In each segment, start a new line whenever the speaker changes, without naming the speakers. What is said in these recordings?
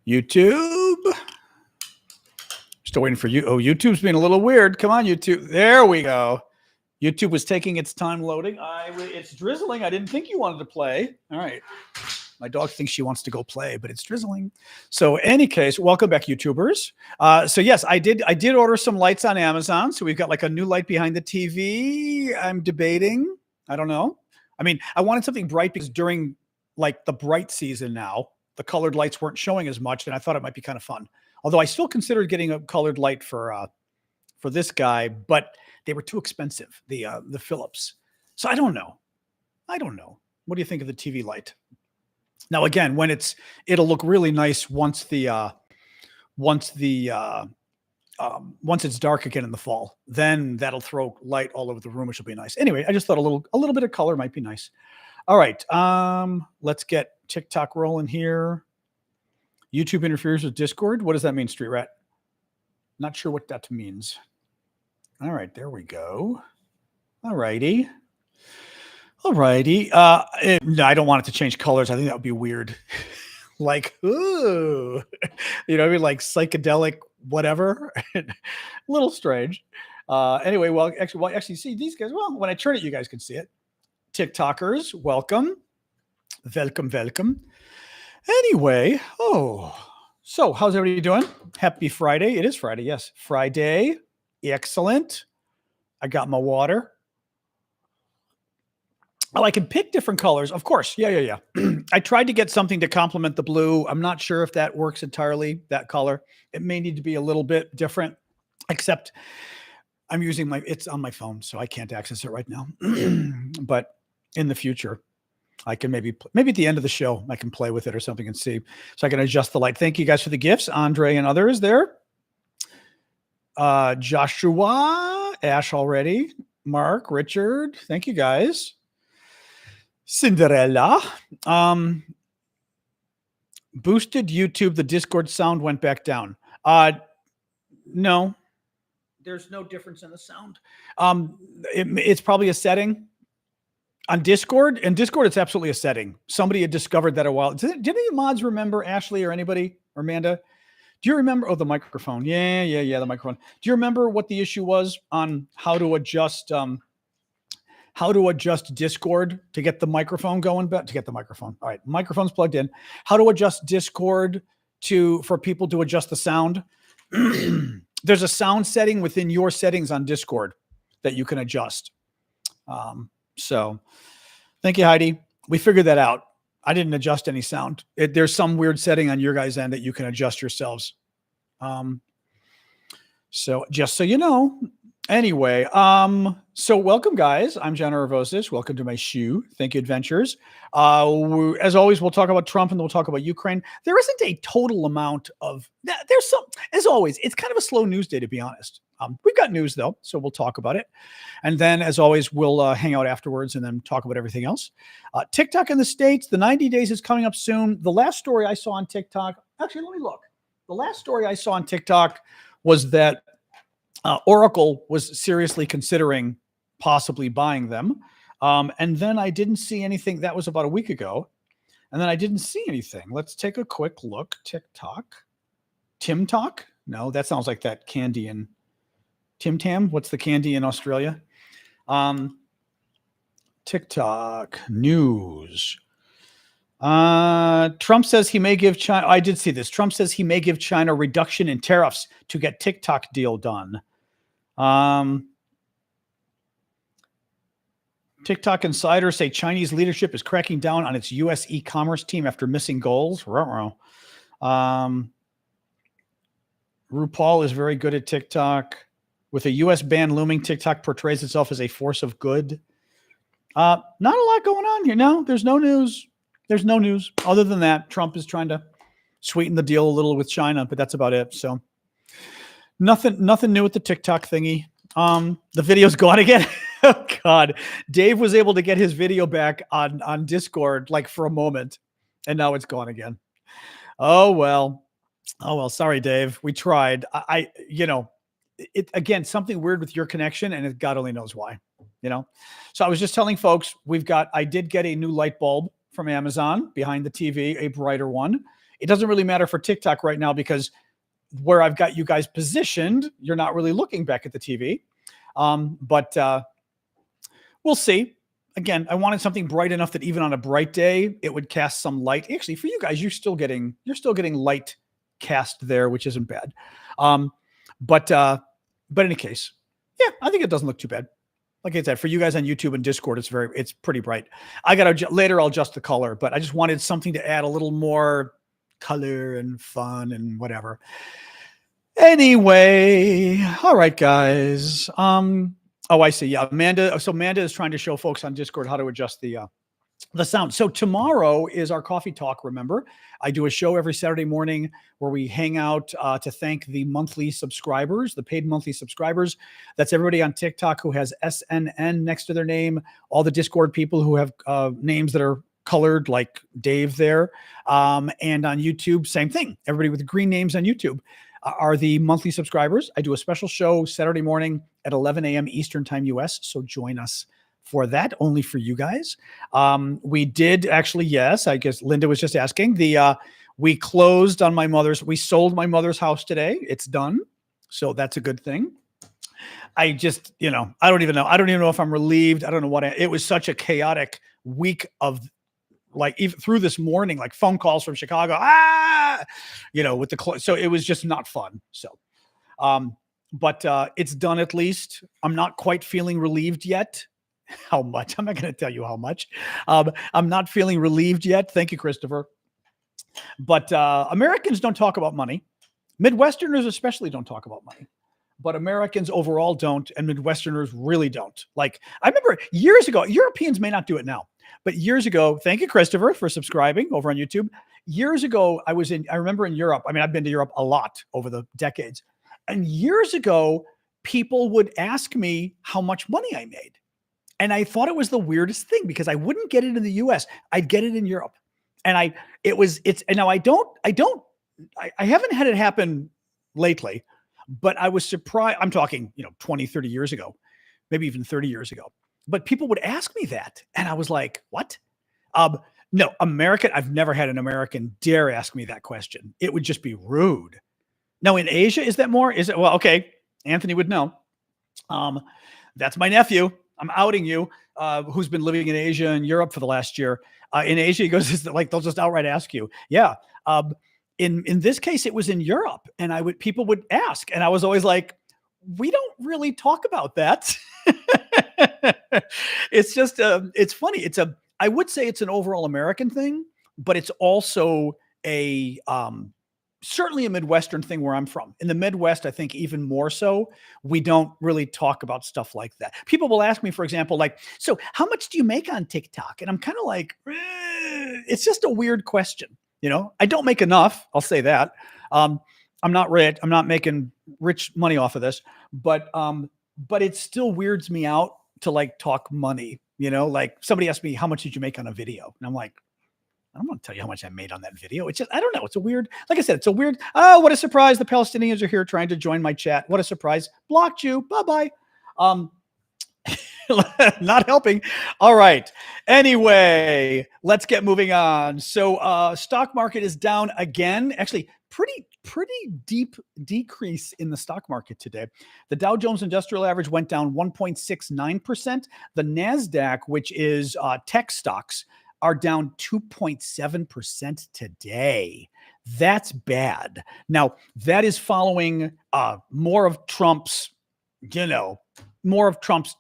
YouTube. Still waiting for you. Oh, YouTube's being a little weird. Come on, YouTube. There we go. YouTube was taking its time loading. It's drizzling. I didn't think you wanted to play. All right. My dog thinks she wants to go play, but it's drizzling. So, in any case, welcome back, YouTubers. So, yes, I did order some lights on Amazon. So we've got like a new light behind the TV. I'm debating. I don't know. I mean, I wanted something bright because during like the bright season now, the colored lights weren't showing as much, and I thought it might be kind of fun. Although I still considered getting a colored light for this guy, but they were too expensive, the Philips. So I don't know. What do you think of the TV light? Now again, when it'll look really nice once it's dark again in the fall. Then that'll throw light all over the room, which will be nice. Anyway, I just thought a little bit of color might be nice. All right, let's get TikTok rolling here. YouTube interferes with Discord. What does that mean, Street Rat? Not sure what that means. All right, there we go. All righty. No, I don't want it to change colors. I think that would be weird. Like, ooh, you know, I mean, like psychedelic, whatever. A little strange. Anyway, well, actually, see these guys. Well, when I turn it, you guys can see it. TikTokers, welcome. Anyway, so how's everybody doing? Happy Friday. It is Friday. Yes, Friday. Excellent. I got my water. Oh, I can pick different colors. Of course. Yeah. I tried to get something to complement the blue. I'm not sure if that works entirely, that color. It may need to be a little bit different, except I'm using it's on my phone, so I can't access it right now. But in the future, I can maybe at the end of the show, I can play with it or something and see. So I can adjust the light. Thank you guys for the gifts, Andre and others there. Joshua, Ash already, Mark, Richard. Thank you guys. Cinderella. Boosted YouTube, the Discord sound went back down. No, there's no difference in the sound. It's probably a setting. On Discord, it's absolutely a setting. Somebody had discovered that a while. Did any of the mods remember, Ashley or anybody, or Amanda? Do you remember? Oh, the microphone. Yeah, the microphone. Do you remember what the issue was on how to adjust Discord to get the microphone going? To get the microphone. All right, microphone's plugged in. How to adjust Discord for people to adjust the sound? There's a sound setting within your settings on Discord that you can adjust. So thank you, Heidi. We figured that out. I didn't adjust any sound. There's some weird setting on your guys' end that you can adjust yourselves. So just so you know. Anyway, so welcome, guys. I'm John Aravosis. Welcome to my shoe. Thank you, adventures. As always, we'll talk about Trump and we'll talk about Ukraine. There isn't a total amount of that. There's some, as always, it's kind of a slow news day, to be honest. We've got news, though, so we'll talk about it. And then, as always, we'll hang out afterwards and then talk about everything else. TikTok in the States, the 90 days is coming up soon. The last story I saw on TikTok, actually, let me look. The last story I saw on TikTok was that Oracle was seriously considering possibly buying them. And then I didn't see anything. That was about a week ago. And then I didn't see anything. Let's take a quick look. TikTok. Tim Talk? No, that sounds like that candy in Tim Tam. What's the candy in Australia? TikTok news. Trump says he may give China. I did see this. Trump says he may give China a reduction in tariffs to get TikTok deal done. TikTok insiders say Chinese leadership is cracking down on its U.S. e-commerce team after missing goals. RuPaul is very good at TikTok. With a U.S. ban looming, TikTok portrays itself as a force of good. Not a lot going on here. No, there's no news. There's no news. Other than that, Trump is trying to sweeten the deal a little with China, but that's about it. So nothing new with the TikTok thingy. The video's gone again. Oh, God. Dave was able to get his video back on Discord, like for a moment, and now it's gone again. Oh, well. Sorry, Dave. We tried. Again, something weird with your connection, and God only knows why, So I was just telling folks, I did get a new light bulb from Amazon behind the TV, a brighter one. It doesn't really matter for TikTok right now because where I've got you guys positioned, you're not really looking back at the TV. But we'll see. Again, I wanted something bright enough that even on a bright day, it would cast some light. Actually, for you guys, you're still getting light cast there, which isn't bad. But in any case, yeah, I think it doesn't look too bad. Like I said, for you guys on YouTube and Discord, it's pretty bright. Later I'll adjust the color, but I just wanted something to add a little more color and fun and whatever. Anyway, all right, guys. Oh, I see. Yeah, Amanda. So Amanda is trying to show folks on Discord how to adjust the sound. So tomorrow is our coffee talk. Remember, I do a show every Saturday morning where we hang out to thank the monthly subscribers, the paid monthly subscribers. That's everybody on TikTok who has SNN next to their name. All the Discord people who have names that are colored like Dave there. And on YouTube, same thing. Everybody with green names on YouTube are the monthly subscribers. I do a special show Saturday morning at 11 a.m. Eastern time US. So join us for that, only for you guys. We did actually, yes, I guess Linda was just asking. We closed on we sold my mother's house today. It's done. So that's a good thing. I just, I don't even know if I'm relieved. I don't know what it was such a chaotic week of like even through this morning, like phone calls from Chicago, with the so it was just not fun. So, but it's done at least. I'm not quite feeling relieved yet. How much? I'm not going to tell you how much. I'm not feeling relieved yet. Thank you, Christopher. But Americans don't talk about money. Midwesterners especially don't talk about money. But Americans overall don't, and Midwesterners really don't. Like, I remember years ago, Europeans may not do it now, but years ago, thank you, Christopher, for subscribing over on YouTube. Years ago, I remember in Europe. I mean, I've been to Europe a lot over the decades. And years ago, people would ask me how much money I made. And I thought it was the weirdest thing because I wouldn't get it in the US. I'd get it in Europe. And I haven't had it happen lately, but I was surprised. I'm talking, 20, 30 years ago, maybe even 30 years ago. But people would ask me that. And I was like, what? No, I've never had an American dare ask me that question. It would just be rude. Now in Asia, is that more? Is it? Well, okay. Anthony would know. That's my nephew. I'm outing you, who's been living in Asia and Europe for the last year. In Asia, he goes, like, they'll just outright ask you. Yeah. In this case, it was in Europe, and people would ask, and I was always like, we don't really talk about that. It's just, it's funny. I would say it's an overall American thing, but it's also certainly a Midwestern thing where I'm from. In the Midwest, I think even more so, we don't really talk about stuff like that. People will ask me, for example, like, so how much do you make on TikTok? And I'm kind of like, it's just a weird question. I don't make enough. I'll say that. I'm not rich. I'm not making rich money off of this, but it still weirds me out to like talk money, like somebody asked me, how much did you make on a video? And I'm like, I don't want to tell you how much I made on that video. It's just, I don't know. It's a weird, like I said, it's a weird, oh, what a surprise. The Palestinians are here trying to join my chat. What a surprise. Blocked you. Bye-bye. Not helping. All right. Anyway, let's get moving on. So stock market is down again. Actually, pretty deep decrease in the stock market today. The Dow Jones Industrial Average went down 1.69%. The NASDAQ, which is tech stocks, are down 2.7% today. That's bad. Now, that is following more of Trump's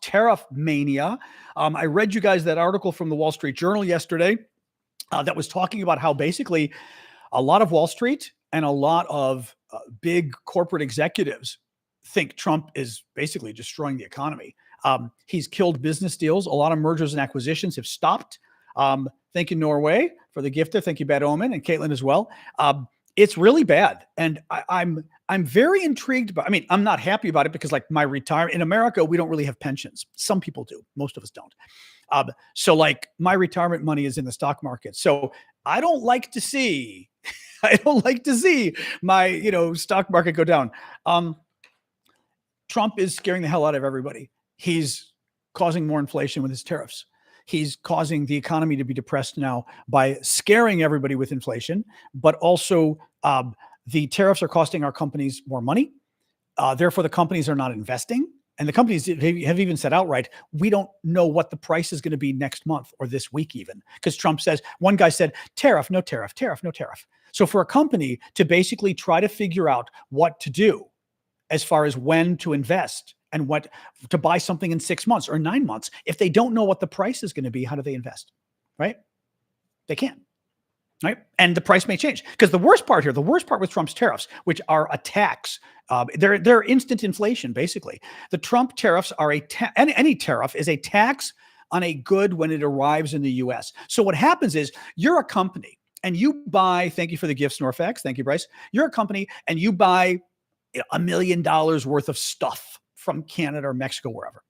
tariff mania. I read you guys that article from the Wall Street Journal yesterday that was talking about how basically a lot of Wall Street and a lot of big corporate executives think Trump is basically destroying the economy. He's killed business deals. A lot of mergers and acquisitions have stopped. Thank you, Norway, for the gift. Thank you, Bad Omen, and Caitlin as well. It's really bad. And I'm very intrigued by, I'm not happy about it because like my retirement in America, we don't really have pensions. Some people do. Most of us don't. So like my retirement money is in the stock market. So I don't like to see my, stock market go down. Trump is scaring the hell out of everybody. He's causing more inflation with his tariffs. He's causing the economy to be depressed now by scaring everybody with inflation, but also the tariffs are costing our companies more money. Therefore, the companies are not investing. And the companies have even said outright, we don't know what the price is going to be next month or this week even. Because Trump says, one guy said, tariff, no tariff, tariff, no tariff. So for a company to basically try to figure out what to do as far as when to invest and what to buy something in 6 months or 9 months, if they don't know what the price is going to be, how do they invest? Right? They can't. Right. And the price may change, because the worst part with Trump's tariffs, which are a tax, they're instant inflation, basically. The Trump tariffs are any tariff is a tax on a good when it arrives in the US. So what happens is you're a company and you buy, thank you for the gifts, Norfax. Thank you, Bryce. You're a company and you buy $1 million worth of stuff from Canada or Mexico, wherever.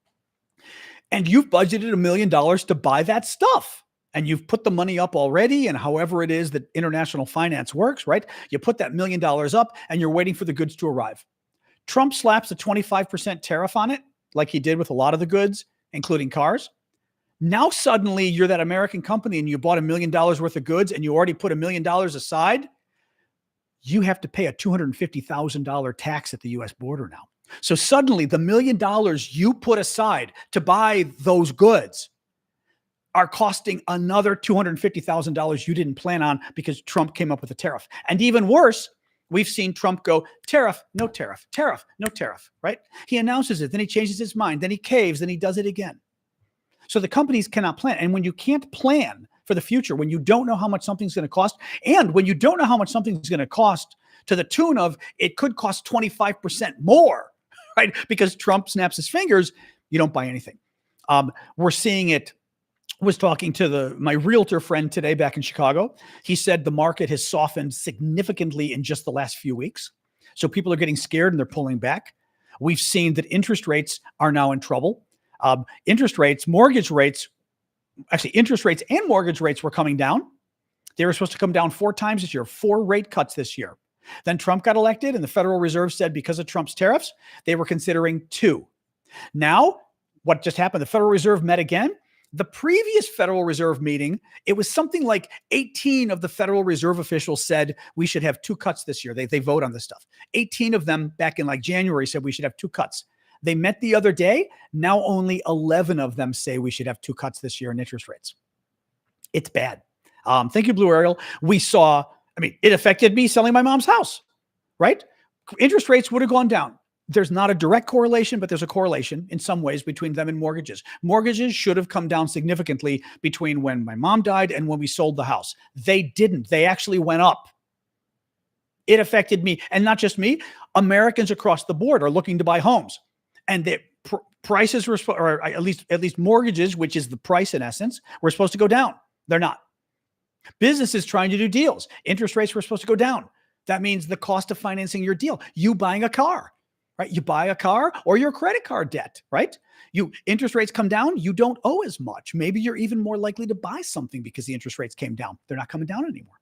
And you've budgeted $1 million to buy that stuff. And you've put the money up already, and however it is that international finance works, right? You put that $1 million up and you're waiting for the goods to arrive. Trump slaps a 25% tariff on it, like he did with a lot of the goods, including cars. Now suddenly you're that American company and you bought $1 million worth of goods and you already put $1 million aside. You have to pay a $250,000 tax at the US border now. So suddenly the $1 million you put aside to buy those goods are costing another $250,000 you didn't plan on because Trump came up with a tariff. And even worse, we've seen Trump go, tariff, no tariff, tariff, no tariff, right? He announces it, then he changes his mind, then he caves, then he does it again. So the companies cannot plan. And when you can't plan for the future, when you don't know how much something's going to cost, and when you don't know how much something's going to cost to the tune of it could cost 25% more, right? Because Trump snaps his fingers, you don't buy anything. We're seeing it. Was talking to my realtor friend today back in Chicago. He said the market has softened significantly in just the last few weeks. So people are getting scared and they're pulling back. We've seen that interest rates are now in trouble. Interest rates and mortgage rates were coming down. They were supposed to come down 4 times this year, 4 rate cuts this year. Then Trump got elected and the Federal Reserve said because of Trump's tariffs, they were considering 2. Now, what just happened? The Federal Reserve met again. The previous Federal Reserve meeting, it was something like 18 of the Federal Reserve officials said we should have 2 cuts this year. They vote on this stuff. 18 of them back in like January said we should have 2 cuts. They met the other day. Now only 11 of them say we should have 2 cuts this year in interest rates. It's bad. Thank you, Blue Ariel. It affected me selling my mom's house, right? Interest rates would have gone down. There's not a direct correlation, but there's a correlation in some ways between them and mortgages. Mortgages should have come down significantly between when my mom died and when we sold the house. They didn't. They actually went up. It affected me, and not just me. Americans across the board are looking to buy homes, and the prices were, or at least mortgages, which is the price in essence, were supposed to go down. They're not. Businesses trying to do deals. Interest rates were supposed to go down. That means the cost of financing your deal. You buying a car. Right? You buy a car or your credit card debt, right? Interest rates come down, you don't owe as much. Maybe you're even more likely to buy something because the interest rates came down. They're not coming down anymore.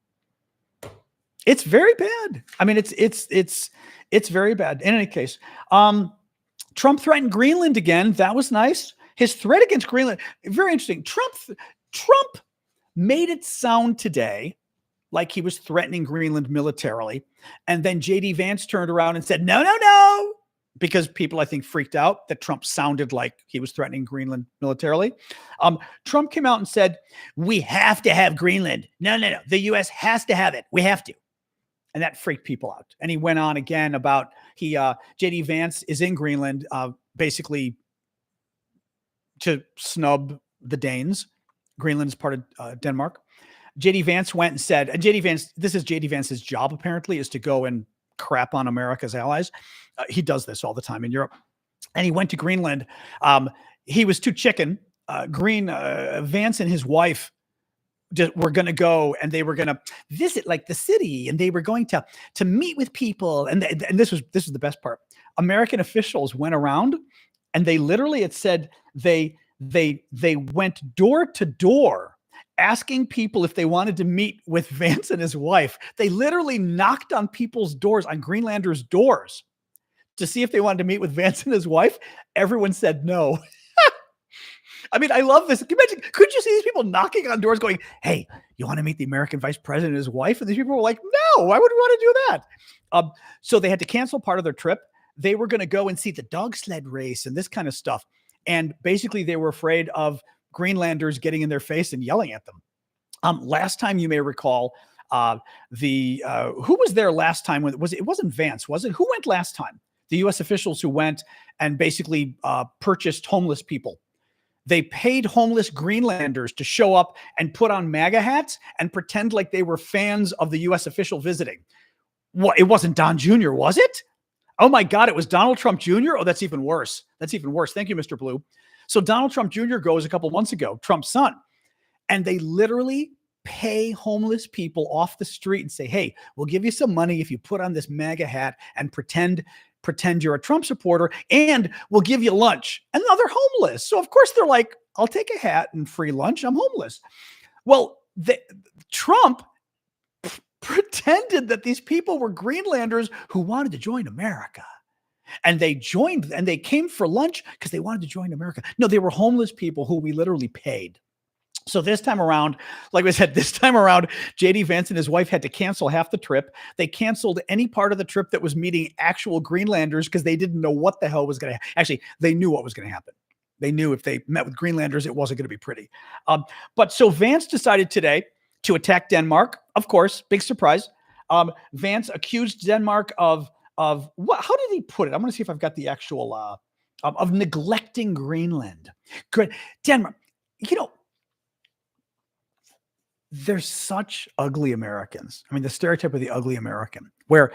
It's very bad. It's very bad. In any case, Trump threatened Greenland again. That was nice. His threat against Greenland, very interesting. Trump made it sound today like he was threatening Greenland militarily. And then J.D. Vance turned around and said, no, because people, I think, freaked out that Trump sounded like he was threatening Greenland militarily. Trump came out and said, we have to have Greenland. No. The U.S. has to have it. We have to. And that freaked people out. And he went on again about J.D. Vance is in Greenland, basically to snub the Danes. Greenland is part of Denmark. J.D. Vance went and said, and this is J.D. Vance's job apparently, is to go and crap on America's allies. He does this all the time in Europe. And he went to Greenland. He was too chicken. Vance and his wife were going to go and they were going to visit like the city, and they were going to meet with people. And this is the best part. American officials went around and they literally, it said they went door to door asking people if they wanted to meet with Vance and his wife. They literally knocked on people's doors, on Greenlanders' doors, to see if they wanted to meet with Vance and his wife. Everyone said no. I mean, I love this. Can you imagine, could you see these people knocking on doors going, hey, you want to meet the American vice president and his wife? And these people were like, no, why would we want to do that? So they had to cancel part of their trip. They were going to go and see the dog sled race and this kind of stuff. And basically they were afraid of Greenlanders getting in their face and yelling at them. Last time, you may recall, who was there last time? It wasn't Vance, was it? Who went last time? The U.S. officials who went and basically purchased homeless people. They paid homeless Greenlanders to show up and put on MAGA hats and pretend like they were fans of the U.S. official visiting. What? It wasn't Don Jr., was it? Oh my God, it was Donald Trump Jr.? Oh, that's even worse. That's even worse. Thank you, Mr. Blue. So Donald Trump Jr. goes a couple months ago, Trump's son, and they literally pay homeless people off the street and say, hey, we'll give you some money if you put on this MAGA hat and pretend you're a Trump supporter, and we'll give you lunch. And now they're homeless. So of course they're like, I'll take a hat and free lunch. I'm homeless. Well, Trump pretended that these people were Greenlanders who wanted to join America. And they joined, and they came for lunch because they wanted to join America. No, they were homeless people who we literally paid. So this time around, like I said, JD Vance and his wife had to cancel half the trip. They canceled any part of the trip that was meeting actual Greenlanders because they didn't know what the hell was going to happen. Actually, they knew what was going to happen. They knew if they met with Greenlanders, it wasn't going to be pretty. But so Vance decided today to attack Denmark. Of course, big surprise. Vance accused Denmark of what? How did he put it? I'm going to see if I've got the actual of neglecting Greenland. Denmark, they're such ugly Americans. I mean, the stereotype of the ugly American, where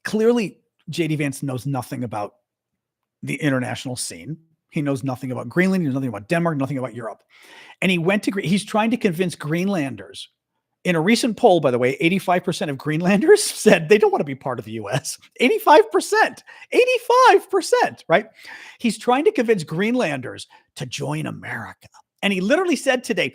clearly JD Vance knows nothing about the international scene. He knows nothing about Greenland. He knows nothing about Denmark, nothing about Europe. And he's trying to convince Greenlanders. In a recent poll, by the way, 85% of Greenlanders said they don't want to be part of the U.S. 85%, right? He's trying to convince Greenlanders to join America. And he literally said today,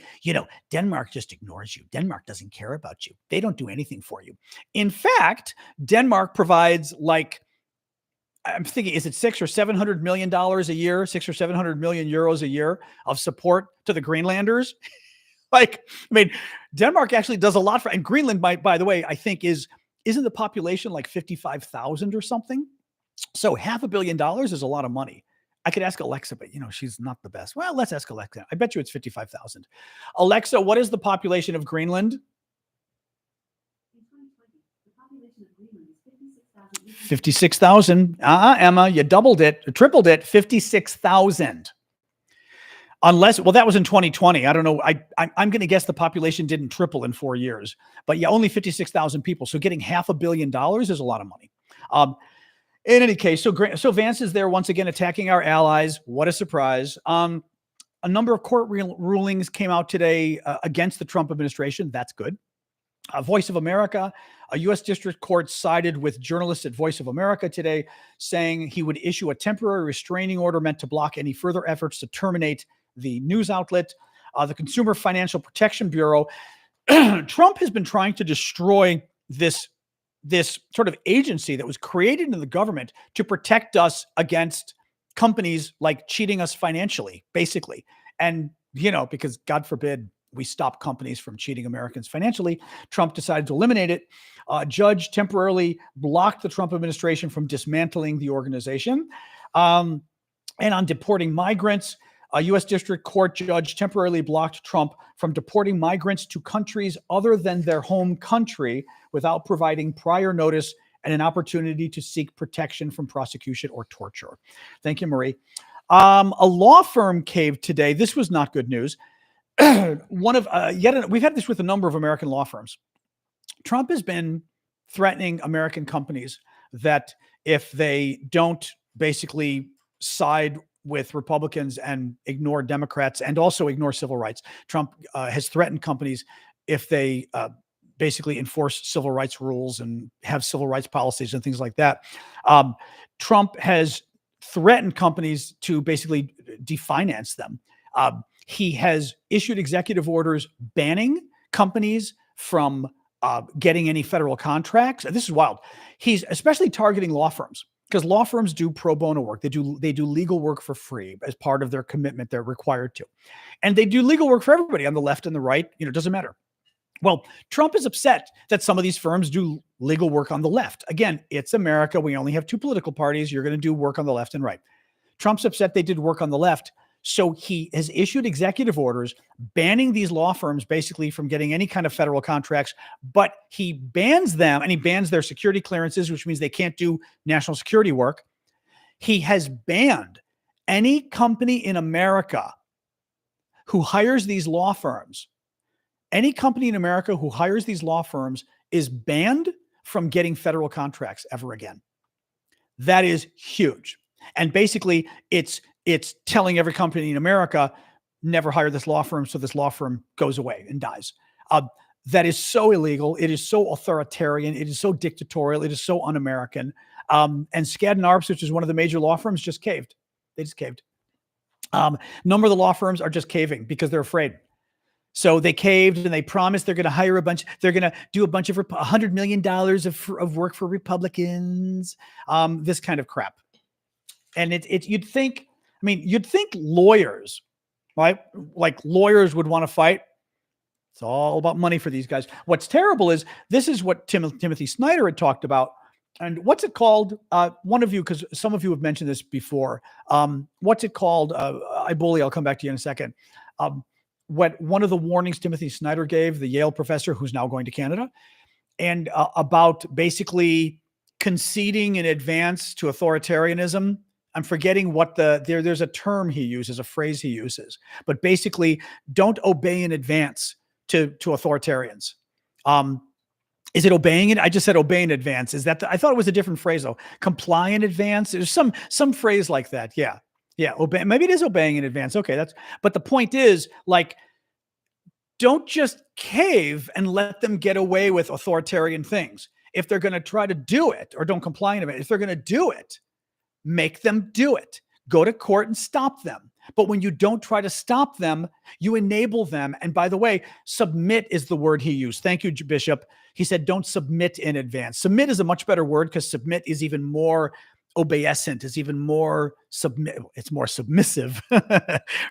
Denmark just ignores you. Denmark doesn't care about you. They don't do anything for you. In fact, Denmark provides I'm thinking, is it $600 or $700 million a year, 600 or 700 million euros a year of support to the Greenlanders? Denmark actually does a lot for, and Greenland, by the way, I think isn't the population like 55,000 or something? So $500 million is a lot of money. I could ask Alexa, but she's not the best. Well, let's ask Alexa. I bet you it's 55,000. Alexa, what is the population of Greenland? 56,000. Emma, you doubled it, tripled it, 56,000. That was in 2020. I don't know. I'm going to guess the population didn't triple in 4 years, but yeah, only 56,000 people. So getting $500 million is a lot of money. In any case, so Vance is there once again attacking our allies. What a surprise. A number of court rulings came out today against the Trump administration. That's good. Voice of America, a U.S. district court sided with journalists at Voice of America today, saying he would issue a temporary restraining order meant to block any further efforts to terminate the news outlet. The Consumer Financial Protection Bureau. Trump has been trying to destroy this sort of agency that was created in the government to protect us against companies like cheating us financially, basically. And, because God forbid we stop companies from cheating Americans financially, Trump decided to eliminate it. A judge temporarily blocked the Trump administration from dismantling the organization. And on deporting migrants, a U.S. district court judge temporarily blocked Trump from deporting migrants to countries other than their home country without providing prior notice and an opportunity to seek protection from prosecution or torture. Thank you, Marie. A law firm caved today. This was not good news. We've had this with a number of American law firms. Trump has been threatening American companies that if they don't basically side with Republicans and ignore Democrats and also ignore civil rights, Trump has threatened companies if they basically enforce civil rights rules and have civil rights policies and things like that. Trump has threatened companies to basically definance them. He has issued executive orders banning companies from getting any federal contracts. This is wild. He's especially targeting law firms. because law firms do pro bono work. They do legal work for free as part of their commitment. They're required to. And they do legal work for everybody on the left and the right. It doesn't matter. Well, Trump is upset that some of these firms do legal work on the left. Again, it's America. We only have two political parties. You're going to do work on the left and right. Trump's upset they did work on the left. So he has issued executive orders banning these law firms basically from getting any kind of federal contracts, but he bans them and he bans their security clearances, which means they can't do national security work. He has banned any company in America who hires these law firms. Any company in America who hires these law firms is banned from getting federal contracts ever again. That is huge. And basically, it's telling every company in America, never hire this law firm, so this law firm goes away and dies. That is so illegal. It is so authoritarian. It is so dictatorial. It is so un-American. And Skadden Arps, which is one of the major law firms, just caved. They just caved. Number of the law firms are just caving because they're afraid. So they caved and they promised they're going to hire they're going to do a bunch of $100 million of work for Republicans, this kind of crap. And you'd think lawyers, right? Like lawyers would want to fight. It's all about money for these guys. What's terrible is this is what Timothy Snyder had talked about. And what's it called? One of you, because some of you have mentioned this before. What's it called? I'll come back to you in a second. What one of the warnings Timothy Snyder gave, the Yale professor who's now going to Canada, and about basically conceding in advance to authoritarianism. I'm forgetting what there's a term he uses, a phrase he uses, but basically don't obey in advance to authoritarians. Is it obeying it? I just said obey in advance. Is that I thought it was a different phrase though. Comply in advance. There's some phrase like that. Yeah. Obey. Maybe it is obeying in advance. Okay. But the point is, like, don't just cave and let them get away with authoritarian things. If they're going to try to do it, or don't comply in advance, if they're going to do it, make them do it. Go to court and stop them. But when you don't try to stop them, you enable them. And by the way, submit is the word he used. Thank you, Bishop. He said, don't submit in advance. Submit is a much better word because submit is even more obeisant, is even more it's more submissive,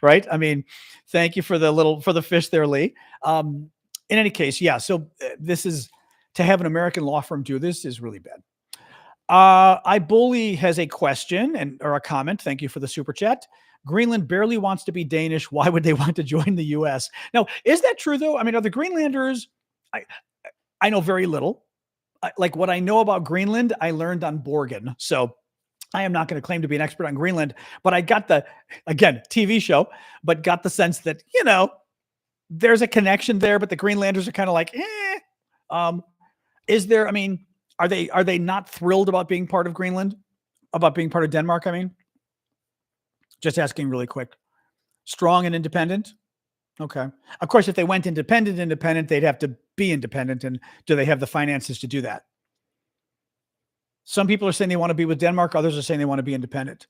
right? I mean, thank you for the fish there, Lee. In any case, yeah. So this is to have an American law firm do this is really bad. iBully has a question or a comment. Thank you for the super chat. Greenland barely wants to be Danish. Why would they want to join the U.S.? Now, is that true though? I mean, are the Greenlanders? I know very little. Like what I know about Greenland, I learned on Borgen. So I am not going to claim to be an expert on Greenland, but I got again, TV show, but got the sense that, there's a connection there, but the Greenlanders are kind of like, is there, I mean, are they not thrilled about being part of Greenland? About being part of Denmark, I mean? Just asking really quick. Strong and independent? Okay. Of course, if they went independent, they'd have to be independent. And do they have the finances to do that? Some people are saying they want to be with Denmark. Others are saying they want to be independent.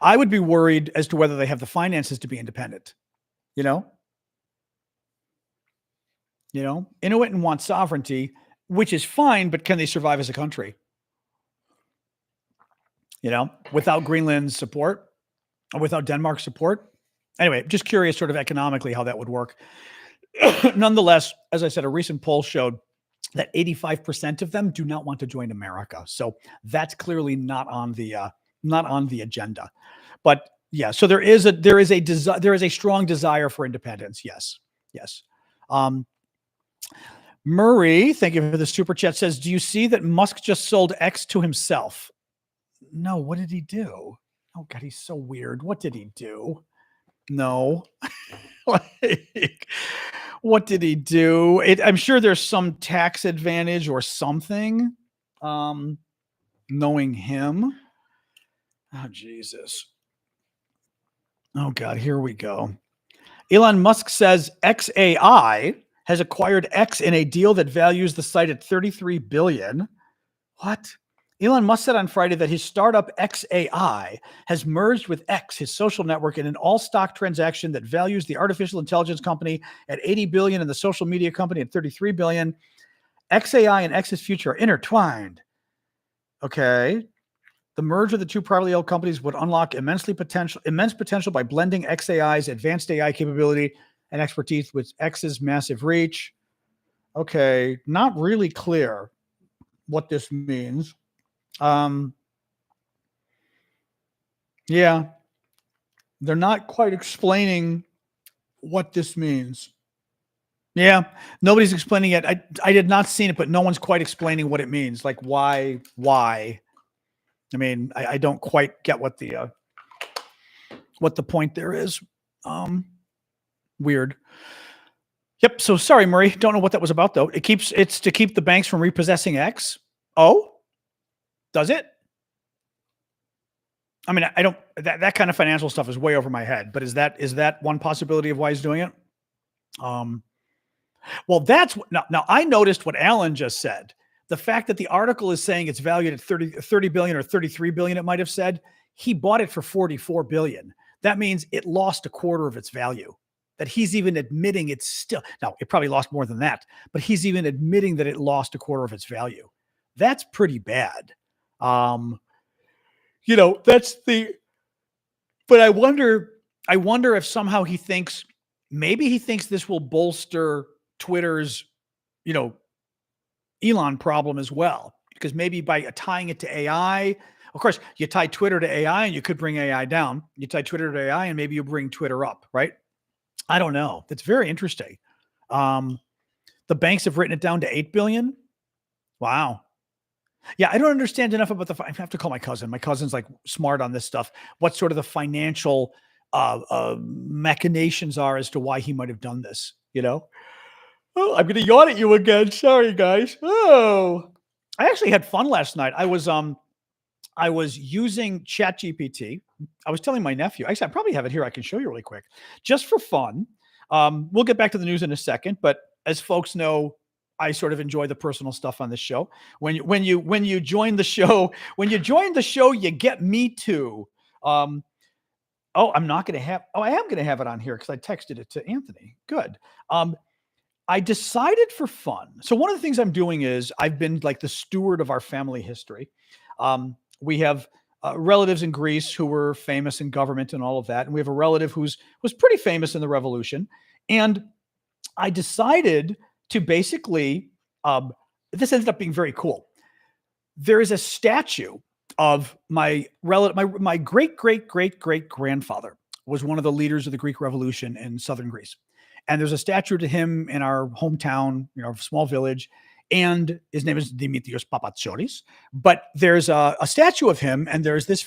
I would be worried as to whether they have the finances to be independent. Inuit want sovereignty, which is fine, but can they survive as a country? Without Greenland's support or without Denmark's support? Anyway, just curious sort of economically how that would work. Nonetheless, as I said, a recent poll showed that 85% of them do not want to join America. So that's clearly not on the agenda. But yeah, so there is a strong desire for independence. Yes. Murray, thank you for the super chat, says, do you see that Musk just sold X to himself? No, what did he do? Oh God, he's so weird. What did he do? No. What did he do? I'm sure there's some tax advantage or something. Knowing him. Oh, Jesus. Oh, God, here we go. Elon Musk says XAI has acquired X in a deal that values the site at $33 billion. What? Elon Musk said on Friday that his startup XAI has merged with X, his social network, in an all-stock transaction that values the artificial intelligence company at $80 billion and the social media company at $33 billion. XAI and X's future are intertwined. Okay. The merger of the two privately held companies would unlock immense potential by blending XAI's advanced AI capability and expertise with X's massive reach. Okay, not really clear what this means. Yeah, they're not quite explaining what this means. Yeah, nobody's explaining it. I did not see it, but no one's quite explaining what it means. Like why? I mean, I don't quite get what the point there is. Weird. Yep. So sorry, Murray. Don't know what that was about though. It's to keep the banks from repossessing X. Oh, does it? I mean, I don't that kind of financial stuff is way over my head, but is that one possibility of why he's doing it? Well, that's now I noticed what Alan just said. The fact that the article is saying it's valued at 30 billion or 33 billion, it might have said. He bought it for 44 billion. That means it lost a quarter of its value. That he's even admitting it's still, now it probably lost more than that, but he's even admitting that it lost a quarter of its value. That's pretty bad. But I wonder if somehow maybe he thinks this will bolster Twitter's, Elon problem as well, because maybe by tying it to AI, of course, you tie Twitter to AI and you could bring AI down. You tie Twitter to AI and maybe you bring Twitter up, right? I don't know. That's very interesting. The banks have written it down to 8 billion. Wow. Yeah, I don't understand enough about I have to call my cousin. My cousin's like smart on this stuff. What sort of the financial machinations are as to why he might have done this, Oh, I'm going to yawn at you again. Sorry, guys. Oh, I actually had fun last night. I was using ChatGPT. I was telling my nephew. Actually, I probably have it here. I can show you really quick, just for fun. We'll get back to the news in a second, but as folks know, I sort of enjoy the personal stuff on this show. When you join the show, you get me too. I am going to have it on here because I texted it to Anthony. Good. I decided for fun. So one of the things I'm doing is I've been like the steward of our family history. We have relatives in Greece who were famous in government and all of that. And we have a relative was pretty famous in the revolution. And I decided to basically, this ended up being very cool. There is a statue of my relative, my great grandfather was one of the leaders of the Greek Revolution in southern Greece. And there's a statue to him in our hometown, small village. And his name is Dimitrios Papatsouris. But there's a statue of him, and there's this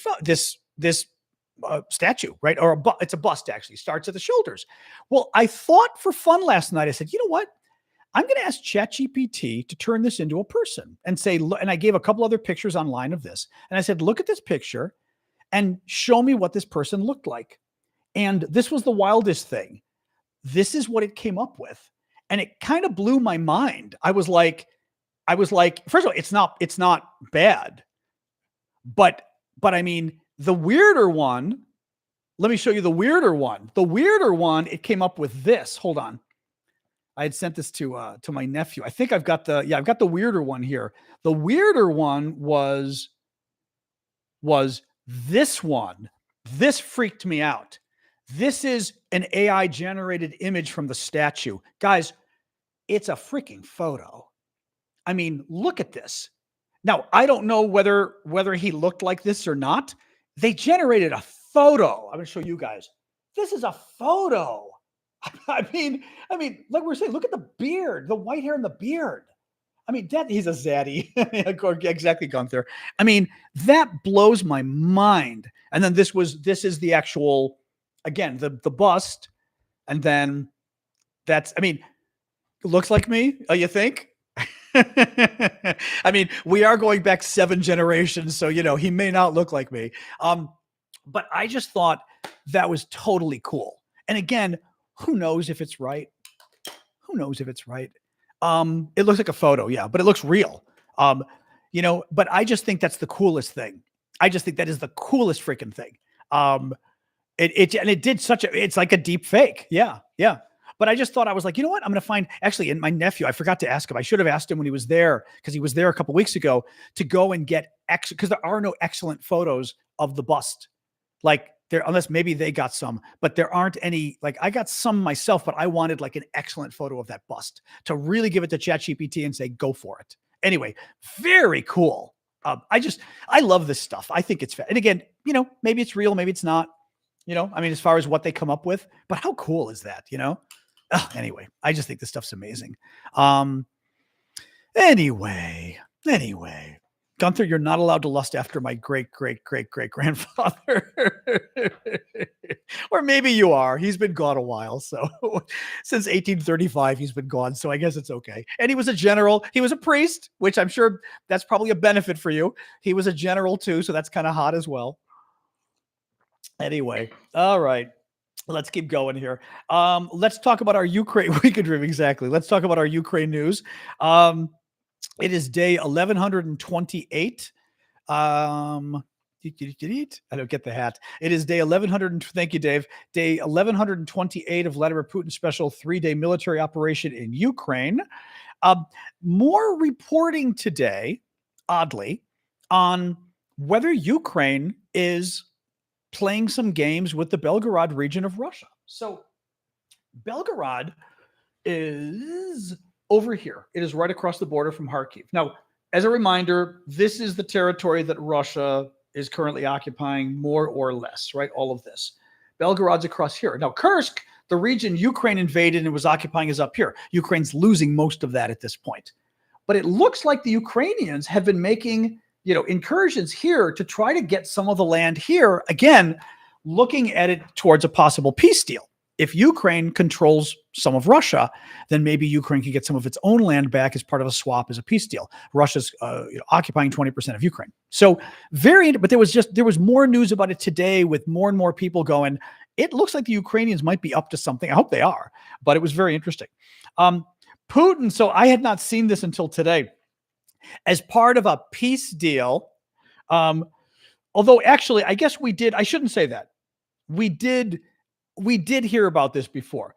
statue, right? Or it's a bust, actually. Starts at the shoulders. Well, I thought for fun last night, I said, you know what? I'm going to ask ChatGPT to turn this into a person and say, and I gave a couple other pictures online of this. And I said, look at this picture and show me what this person looked like. And this was the wildest thing. This is what it came up with. And it kind of blew my mind. I was like, first of all, it's not bad, but I mean, the weirder one, let me show you the weirder one. The weirder one, it came up with this. Hold on. I had sent this to my nephew. I think I've got the weirder one here. The weirder one was this one. This freaked me out. This is an AI generated image from the statue. Guys, it's a freaking photo. I mean, look at this. Now, I don't know whether he looked like this or not. They generated a photo. I'm going to show you guys. This is a photo. I mean, like we're saying, look at the beard, the white hair and the beard. I mean, he's a zaddy. Exactly, Gunther. I mean, that blows my mind. And then this is the actual, again, the bust. And then it looks like me. Oh, you think? I mean, we are going back 7 generations, so he may not look like me. But I just thought that was totally cool. And again, who knows if it's right? It looks like a photo, yeah, but it looks real. But I just think that's the coolest thing. I just think that is the coolest freaking thing. It did it's like a deep fake. Yeah. But I just thought, I was like, you know what? I'm going to find, actually, and my nephew, I forgot to ask him. I should have asked him when he was there, because he was there a couple weeks ago, to go and get because there are no excellent photos of the bust. Like there, unless maybe they got some, but there aren't any. Like I got some myself, but I wanted like an excellent photo of that bust to really give it to ChatGPT and say, go for it. Anyway, very cool. I love this stuff. I think it's and again, you know, maybe it's real, maybe it's not, you know, I mean, as far as what they come up with, but how cool is that? You know? Anyway, I just think this stuff's amazing. Anyway, Gunther, you're not allowed to lust after my great grandfather. Or maybe you are. He's been gone a while. So since 1835, he's been gone. So I guess it's okay. And he was a general. He was a priest, which I'm sure that's probably a benefit for you. He was a general too. So that's kind of hot as well. Anyway, all right. Let's keep going here. Let's talk about our Ukraine. We could dream exactly. Let's talk about our Ukraine news. It is day 1128. I don't get the hat. It is day 1100. Thank you, Dave. Day 1128 of Vladimir Putin's special 3-day military operation in Ukraine. More reporting today, oddly, on whether Ukraine is playing some games with the Belgorod region of Russia. So Belgorod is over here. It is right across the border from Kharkiv. Now, as a reminder, this is the territory that Russia is currently occupying, more or less, right? All of this. Belgorod's across here. Now, Kursk, the region Ukraine invaded and was occupying, is up here. Ukraine's losing most of that at this point. But it looks like the Ukrainians have been making, you know, incursions here to try to get some of the land here, again, looking at it towards a possible peace deal. If Ukraine controls some of Russia, then maybe Ukraine can get some of its own land back as part of a swap as a peace deal. Russia's occupying 20% of Ukraine. So but there was more news about it today, with more and more people going, it looks like the Ukrainians might be up to something. I hope they are, but it was very interesting. Putin, so I had not seen this until today, as part of a peace deal. Although actually, I guess we did, I shouldn't say that. We did hear about this before.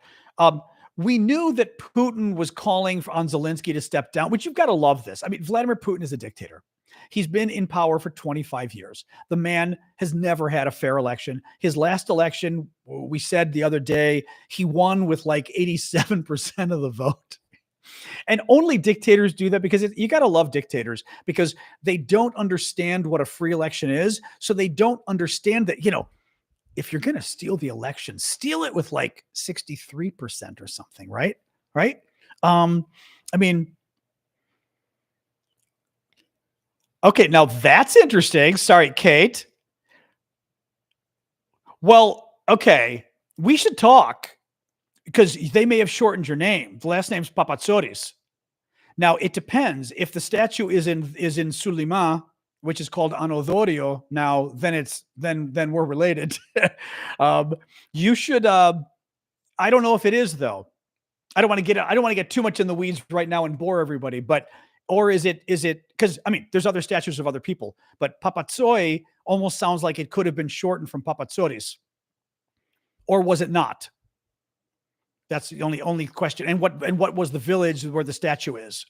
We knew that Putin was calling on Zelensky to step down, which you've got to love this. I mean, Vladimir Putin is a dictator. He's been in power for 25 years. The man has never had a fair election. His last election, we said the other day, he won with like 87% of the vote. And only dictators do that, because you got to love dictators, because they don't understand what a free election is. So they don't understand that, you know, if you're going to steal the election, steal it with like 63% or something, right? Right? I mean, okay, now that's interesting. Sorry, Kate. Well, okay, we should talk, because they may have shortened your name. The last name's Papatsotis. Now, it depends. If the statue is in Sulima, which is called Anodorio now, then we're related. You should. I don't know if it is, though. I don't want to get too much in the weeds right now and bore everybody. But or is it? Because I mean, there's other statues of other people, but Papatsoi almost sounds like it could have been shortened from Papatsotis, or was it not? That's the only question. And what was the village where the statue is?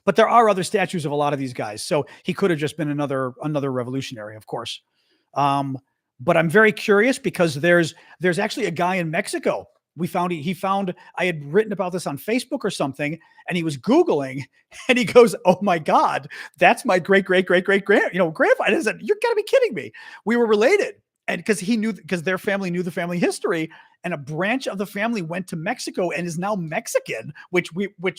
But there are other statues of a lot of these guys, so he could have just been another revolutionary, of course. But I'm very curious, because there's actually a guy in Mexico. He found I had written about this on Facebook or something, and he was Googling, and he goes, "Oh my God, that's my great grandpa." I said, "You're gotta be kidding me." We were related, and because their family knew the family history, and a branch of the family went to Mexico and is now Mexican, which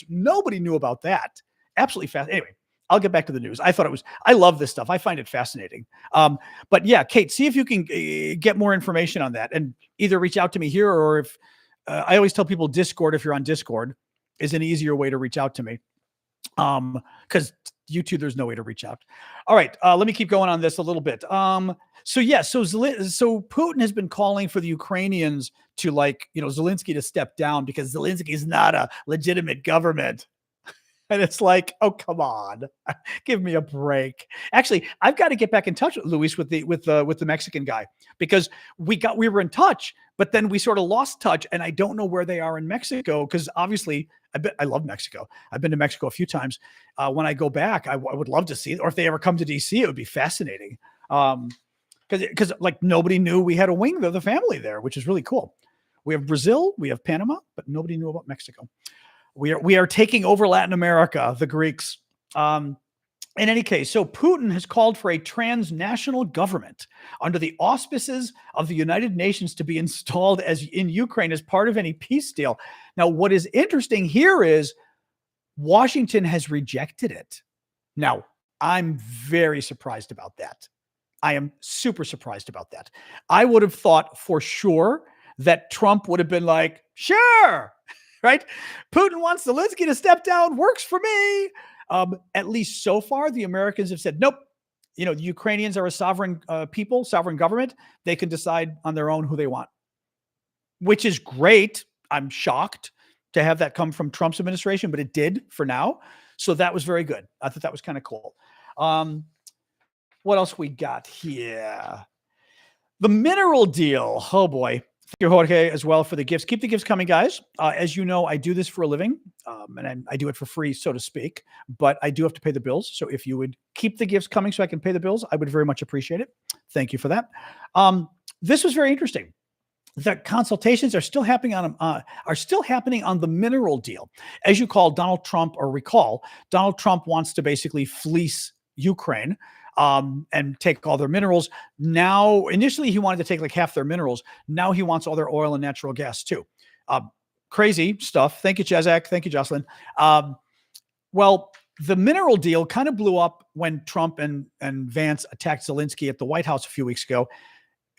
nobody knew about that. Absolutely fascinating. Anyway, I'll get back to the news. I love this stuff. I find it fascinating. But yeah, Kate, see if you can get more information on that, and either reach out to me here, or if I always tell people Discord, if you're on Discord, is an easier way to reach out to me. Because YouTube, there's no way to reach out. All right. Let me keep going on this a little bit. So Putin has been calling for the Ukrainians to, like, Zelensky to step down, because Zelensky is not a legitimate government. And it's like, oh, come on, give me a break. Actually, I've got to get back in touch with Luis with the Mexican guy, because we were in touch, but then we sort of lost touch, and I don't know where they are in Mexico, because obviously I love Mexico. I've been to Mexico a few times. When I go back, I would love to see it, or if they ever come to DC, it would be fascinating. Because like nobody knew we had a wing of the family there, which is really cool. We have Brazil, we have Panama, but nobody knew about Mexico. We are taking over Latin America, the Greeks. In any case, so Putin has called for a transnational government under the auspices of the United Nations to be installed as in Ukraine as part of any peace deal. Now, what is interesting here is Washington has rejected it. Now, I'm very surprised about that. I am super surprised about that. I would have thought for sure that Trump would have been like, sure, right? Putin wants Zelensky to step down, works for me. At least so far, the Americans have said, nope. You know, the Ukrainians are a sovereign people, sovereign government. They can decide on their own who they want, which is great. I'm shocked to have that come from Trump's administration, but it did for now. So that was very good. I thought that was kind of cool. What else we got here? The mineral deal. Oh boy. Thank you, Jorge, as well, for the gifts. Keep the gifts coming, guys. As you know, I do this for a living, and I do it for free, so to speak, but I do have to pay the bills. So if you would keep the gifts coming so I can pay the bills, I would very much appreciate it. Thank you for that. This was very interesting. The consultations are still happening on the mineral deal. As you recall, Donald Trump wants to basically fleece Ukraine and take all their minerals. Now, initially he wanted to take like half their minerals. Now he wants all their oil and natural gas too. Crazy stuff. Thank you, Chazak. Thank you, Jocelyn. Well, the mineral deal kind of blew up when Trump and Vance attacked Zelensky at the White House a few weeks ago.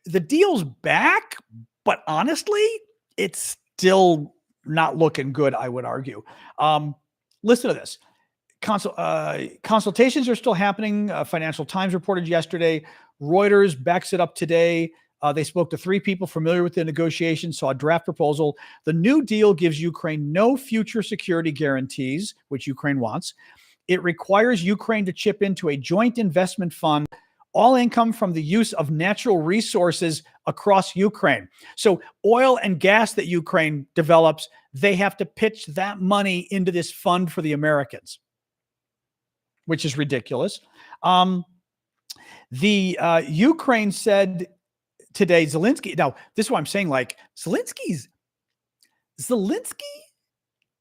The deal's back, but honestly, it's still not looking good, I would argue. Listen to this. Consultations are still happening. Financial Times reported yesterday. Reuters backs it up today. They spoke to 3 people familiar with the negotiations, saw a draft proposal. The new deal gives Ukraine no future security guarantees, which Ukraine wants. It requires Ukraine to chip into a joint investment fund, all income from the use of natural resources across Ukraine. So oil and gas that Ukraine develops, they have to pitch that money into this fund for the Americans, which is ridiculous. Ukraine said today, Zelensky, now this is what I'm saying, like Zelensky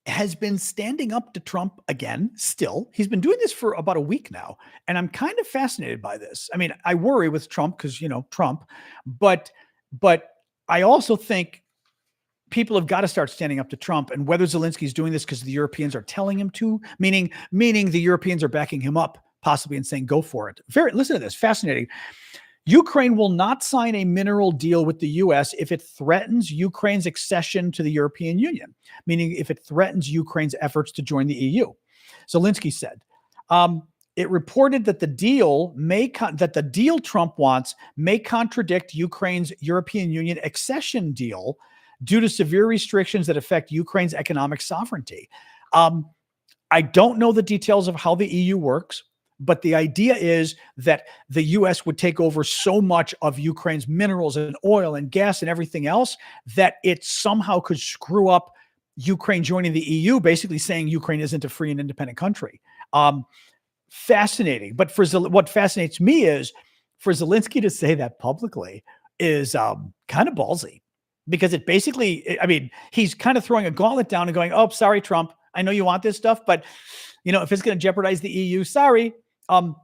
has been standing up to Trump again, still. He's been doing this for about a week now, and I'm kind of fascinated by this. I mean, I worry with Trump because, you know, Trump, but I also think people have got to start standing up to Trump, and whether Zelensky's doing this because the Europeans are telling him to, meaning the Europeans are backing him up, possibly, and saying, go for it. Listen to this, fascinating. Ukraine will not sign a mineral deal with the U.S. if it threatens Ukraine's accession to the European Union, meaning if it threatens Ukraine's efforts to join the EU. Zelensky said. It reported that the deal Trump wants may contradict Ukraine's European Union accession deal due to severe restrictions that affect Ukraine's economic sovereignty. I don't know the details of how the EU works, but the idea is that the U.S. would take over so much of Ukraine's minerals and oil and gas and everything else that it somehow could screw up Ukraine joining the EU, basically saying Ukraine isn't a free and independent country. Fascinating. But what fascinates me is for Zelensky to say that publicly is kind of ballsy, because it basically, I mean, he's kind of throwing a gauntlet down and going, oh, sorry, Trump, I know you want this stuff, but you know, if it's going to jeopardize the EU, sorry. I'm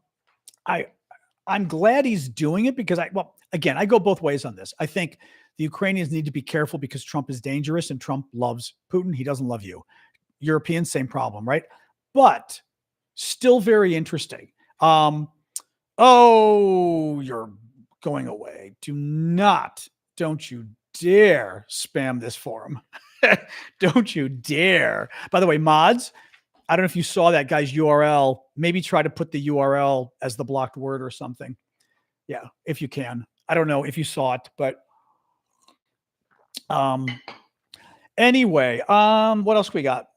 glad he's doing it because I go both ways on this. I think the Ukrainians need to be careful because Trump is dangerous and Trump loves Putin. He doesn't love you. Europeans, same problem, right? But still very interesting. Oh, you're going away. Don't you dare spam this forum. Don't you dare. By the way, mods, I don't know if you saw that guy's URL. Maybe try to put the URL as the blocked word or something. Yeah, if you can. I don't know if you saw it, but anyway, what else we got?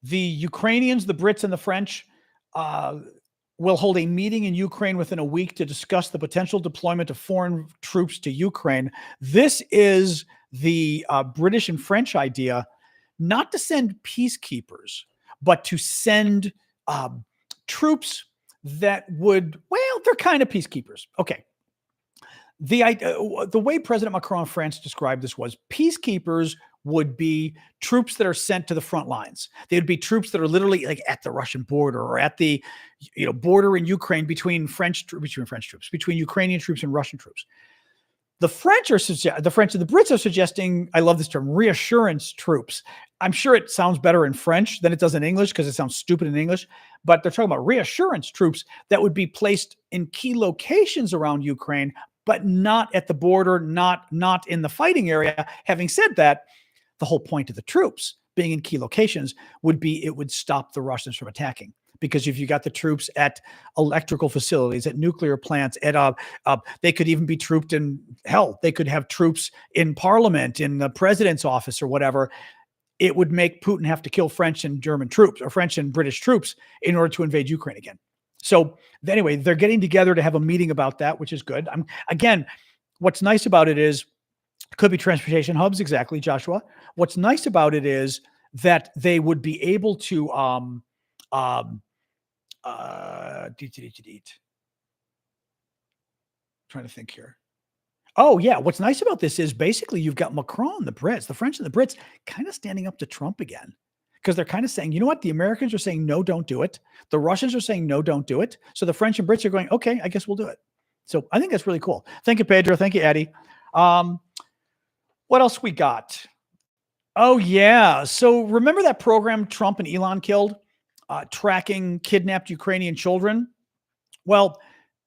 The Ukrainians, the Brits, and the French will hold a meeting in Ukraine within a week to discuss the potential deployment of foreign troops to Ukraine. This is the British and French idea, not to send peacekeepers, but to send troops that would, well, they're kind of peacekeepers. Okay. The way President Macron of France described this was peacekeepers would be troops that are sent to the front lines. They would be troops that are literally like at the Russian border or at the border in Ukraine between Ukrainian troops and Russian troops. The French and the Brits are suggesting, I love this term, reassurance troops. I'm sure it sounds better in French than it does in English because it sounds stupid in English, but they're talking about reassurance troops that would be placed in key locations around Ukraine, but not at the border, not in the fighting area. Having said that, the whole point of the troops being in key locations would be it would stop the Russians from attacking. Because if you got the troops at electrical facilities, at nuclear plants, they could even be trooped in hell. They could have troops in parliament, in the president's office or whatever. It would make Putin have to kill French and German troops or French and British troops in order to invade Ukraine again. So anyway, they're getting together to have a meeting about that, which is good. Again, what's nice about it is could be transportation hubs. Exactly, Joshua. What's nice about it is that they would be able to trying to think here. Oh, yeah. What's nice about this is basically you've got Macron, the Brits, the French and the Brits kind of standing up to Trump again because they're kind of saying, you know what? The Americans are saying, no, don't do it. The Russians are saying, no, don't do it. So the French and Brits are going, okay, I guess we'll do it. So I think that's really cool. Thank you, Pedro. Thank you, Eddie. What else we got? Oh, yeah. So remember that program Trump and Elon killed, tracking kidnapped Ukrainian children? Well,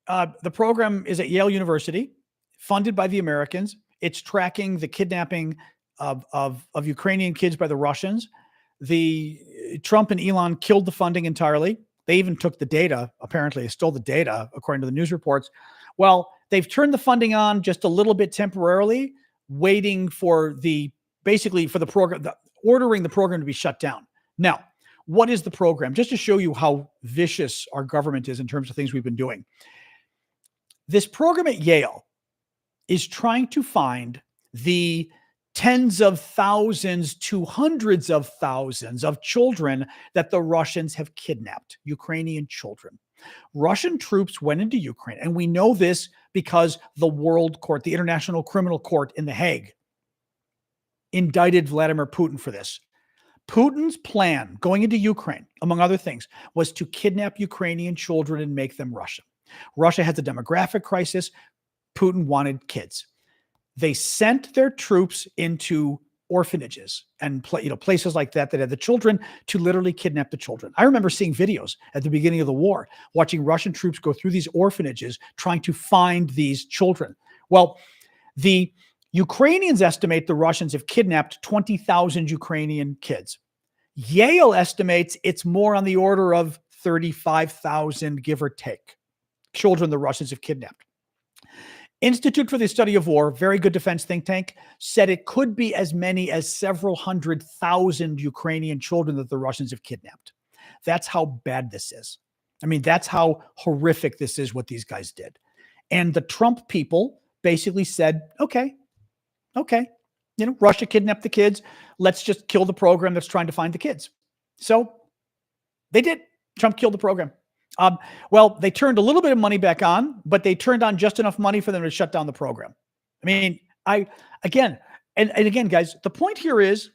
the program is at Yale University, funded by the Americans. It's tracking the kidnapping of Ukrainian kids by the Russians. Trump and Elon killed the funding entirely. They even took the data. Apparently, they stole the data, according to the news reports. Well, they've turned the funding on just a little bit temporarily, waiting for ordering the program to be shut down. Now, what is the program? Just to show you how vicious our government is in terms of things we've been doing. This program at Yale is trying to find the tens of thousands to hundreds of thousands of children that the Russians have kidnapped, Ukrainian children. Russian troops went into Ukraine, and we know this because the World Court, the International Criminal Court in The Hague, indicted Vladimir Putin for this. Putin's plan going into Ukraine, among other things, was to kidnap Ukrainian children and make them Russian. Russia has a demographic crisis. Putin wanted kids. They sent their troops into orphanages and places like that had the children to literally kidnap the children. I remember seeing videos at the beginning of the war, watching Russian troops go through these orphanages trying to find these children. Well, the Ukrainians estimate the Russians have kidnapped 20,000 Ukrainian kids. Yale estimates it's more on the order of 35,000, give or take, children the Russians have kidnapped. Institute for the Study of War, very good defense think tank, said it could be as many as several 100,000 Ukrainian children that the Russians have kidnapped. That's how bad this is. I mean, that's how horrific this is, what these guys did. And the Trump people basically said, okay, Russia kidnapped the kids. Let's just kill the program that's trying to find the kids. So they did. Trump killed the program. Well, they turned a little bit of money back on, but they turned on just enough money for them to shut down the program. I mean, again, guys, the point here is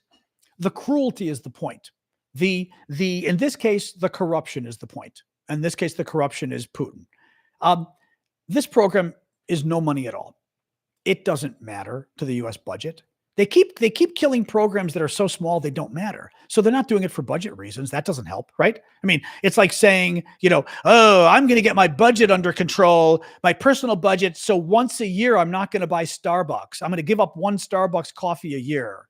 the cruelty is the point. In this case, the corruption is the point. In this case, the corruption is Putin. This program is no money at all. It doesn't matter to the U.S. budget. They keep killing programs that are so small they don't matter. So they're not doing it for budget reasons. That doesn't help, right? I mean, it's like saying, I'm going to get my budget under control, my personal budget. So once a year, I'm not going to buy Starbucks. I'm going to give up one Starbucks coffee a year.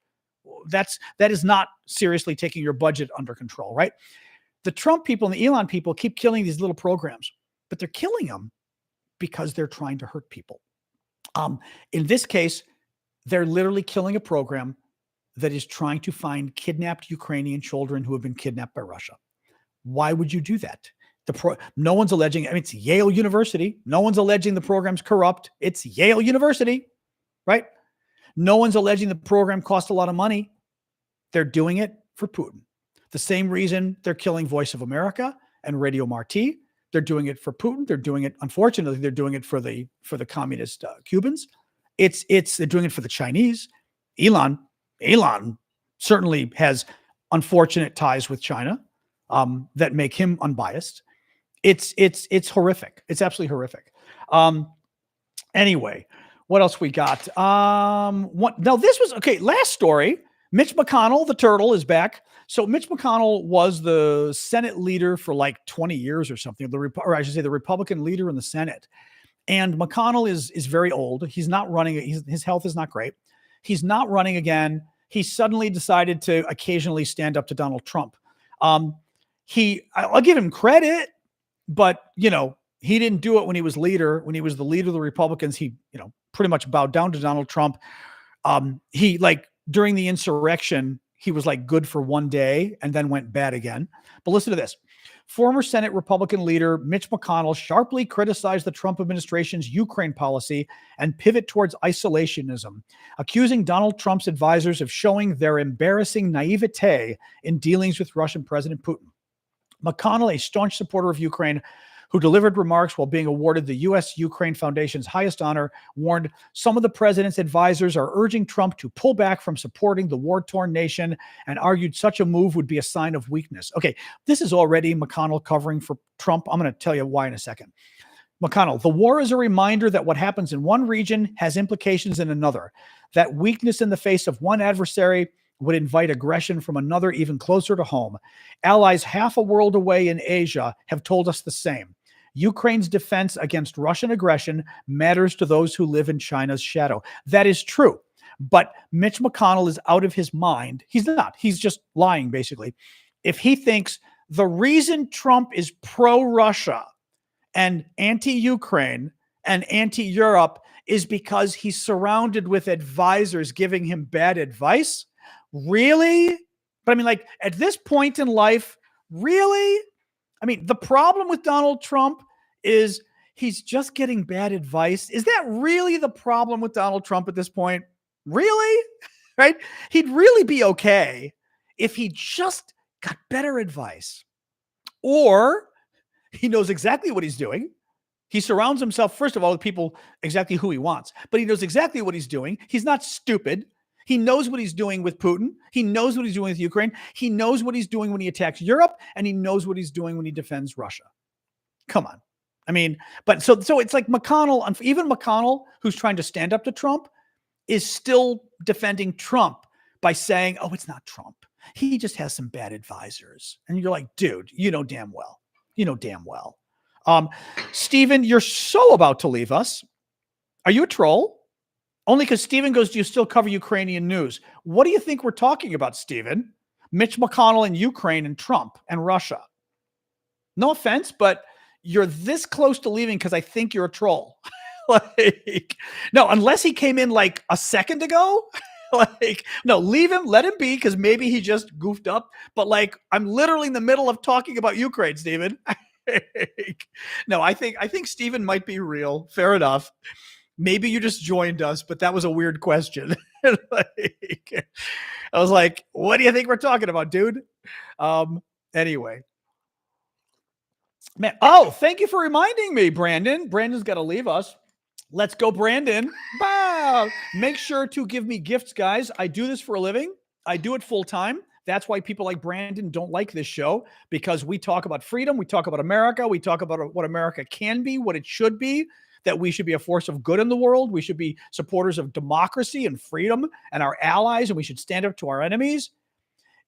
That is not seriously taking your budget under control, right? The Trump people and the Elon people keep killing these little programs, but they're killing them because they're trying to hurt people. In this case, they're literally killing a program that is trying to find kidnapped Ukrainian children who have been kidnapped by Russia. Why would you do that? No one's alleging, I mean, it's Yale University. No one's alleging the program's corrupt. It's Yale University, right? No one's alleging the program cost a lot of money. They're doing it for Putin. The same reason they're killing Voice of America and Radio Marti. They're doing it for Putin. They're doing it, unfortunately, they're doing it for the communist Cubans. They're doing it for the Chinese. Elon certainly has unfortunate ties with China that make him unbiased. It's horrific. It's absolutely horrific. Anyway, what else we got? Now this was okay. Last story. Mitch McConnell, the turtle, is back. So Mitch McConnell was the Senate leader for like 20 years or something, or I should say the Republican leader in the Senate. And McConnell is very old. He's not running. His health is not great. He's not running again. He suddenly decided to occasionally stand up to Donald Trump. I'll give him credit, but he didn't do it when he was leader. When he was the leader of the Republicans, he pretty much bowed down to Donald Trump. During the insurrection, he was like good for one day and then went bad again. But listen to this. Former Senate Republican leader Mitch McConnell sharply criticized the Trump administration's Ukraine policy and pivot towards isolationism, accusing Donald Trump's advisors of showing their embarrassing naivete in dealings with Russian President Putin. McConnell, a staunch supporter of Ukraine, who delivered remarks while being awarded the U.S.-Ukraine Foundation's highest honor, warned some of the president's advisors are urging Trump to pull back from supporting the war-torn nation and argued such a move would be a sign of weakness. Okay, this is already McConnell covering for Trump. I'm going to tell you why in a second. McConnell, the war is a reminder that what happens in one region has implications in another. That weakness in the face of one adversary would invite aggression from another even closer to home. Allies half a world away in Asia have told us the same. Ukraine's defense against Russian aggression matters to those who live in China's shadow. That is true. But Mitch McConnell is out of his mind. He's not. He's just lying, basically. If he thinks the reason Trump is pro-Russia and anti-Ukraine and anti-Europe is because he's surrounded with advisors giving him bad advice, really? But I mean, at this point in life, really? I mean, the problem with Donald Trump is he's just getting bad advice. Is that really the problem with Donald Trump at this point? Really? Right? He'd really be okay if he just got better advice. Or he knows exactly what he's doing. He surrounds himself, first of all, with people exactly who he wants, but he knows exactly what he's doing. He's not stupid. He knows what he's doing with Putin. He knows what he's doing with Ukraine. He knows what he's doing when he attacks Europe, and he knows what he's doing when he defends Russia. Come on. I mean, but so it's like McConnell, even McConnell, who's trying to stand up to Trump, is still defending Trump by saying, oh, it's not Trump. He just has some bad advisors. And you're like, dude, you know damn well. Stephen, you're so about to leave us. Are you a troll? Only because Stephen goes, do you still cover Ukrainian news? What do you think we're talking about, Stephen? Mitch McConnell and Ukraine and Trump and Russia. No offense, but you're this close to leaving because I think you're a troll. No, unless he came in like a second ago. No, leave him, let him be, because maybe he just goofed up. But I'm literally in the middle of talking about Ukraine, Stephen. No, I think Stephen might be real. Fair enough. Maybe you just joined us, but that was a weird question. I was like, what do you think we're talking about, dude? Anyway. Man, thank you for reminding me, Brandon. Brandon's got to leave us. Let's go, Brandon. Bow. Make sure to give me gifts, guys. I do this for a living. I do it full time. That's why people like Brandon don't like this show, because we talk about freedom. We talk about America. We talk about what America can be, what it should be, that we should be a force of good in the world. We should be supporters of democracy and freedom and our allies, and we should stand up to our enemies.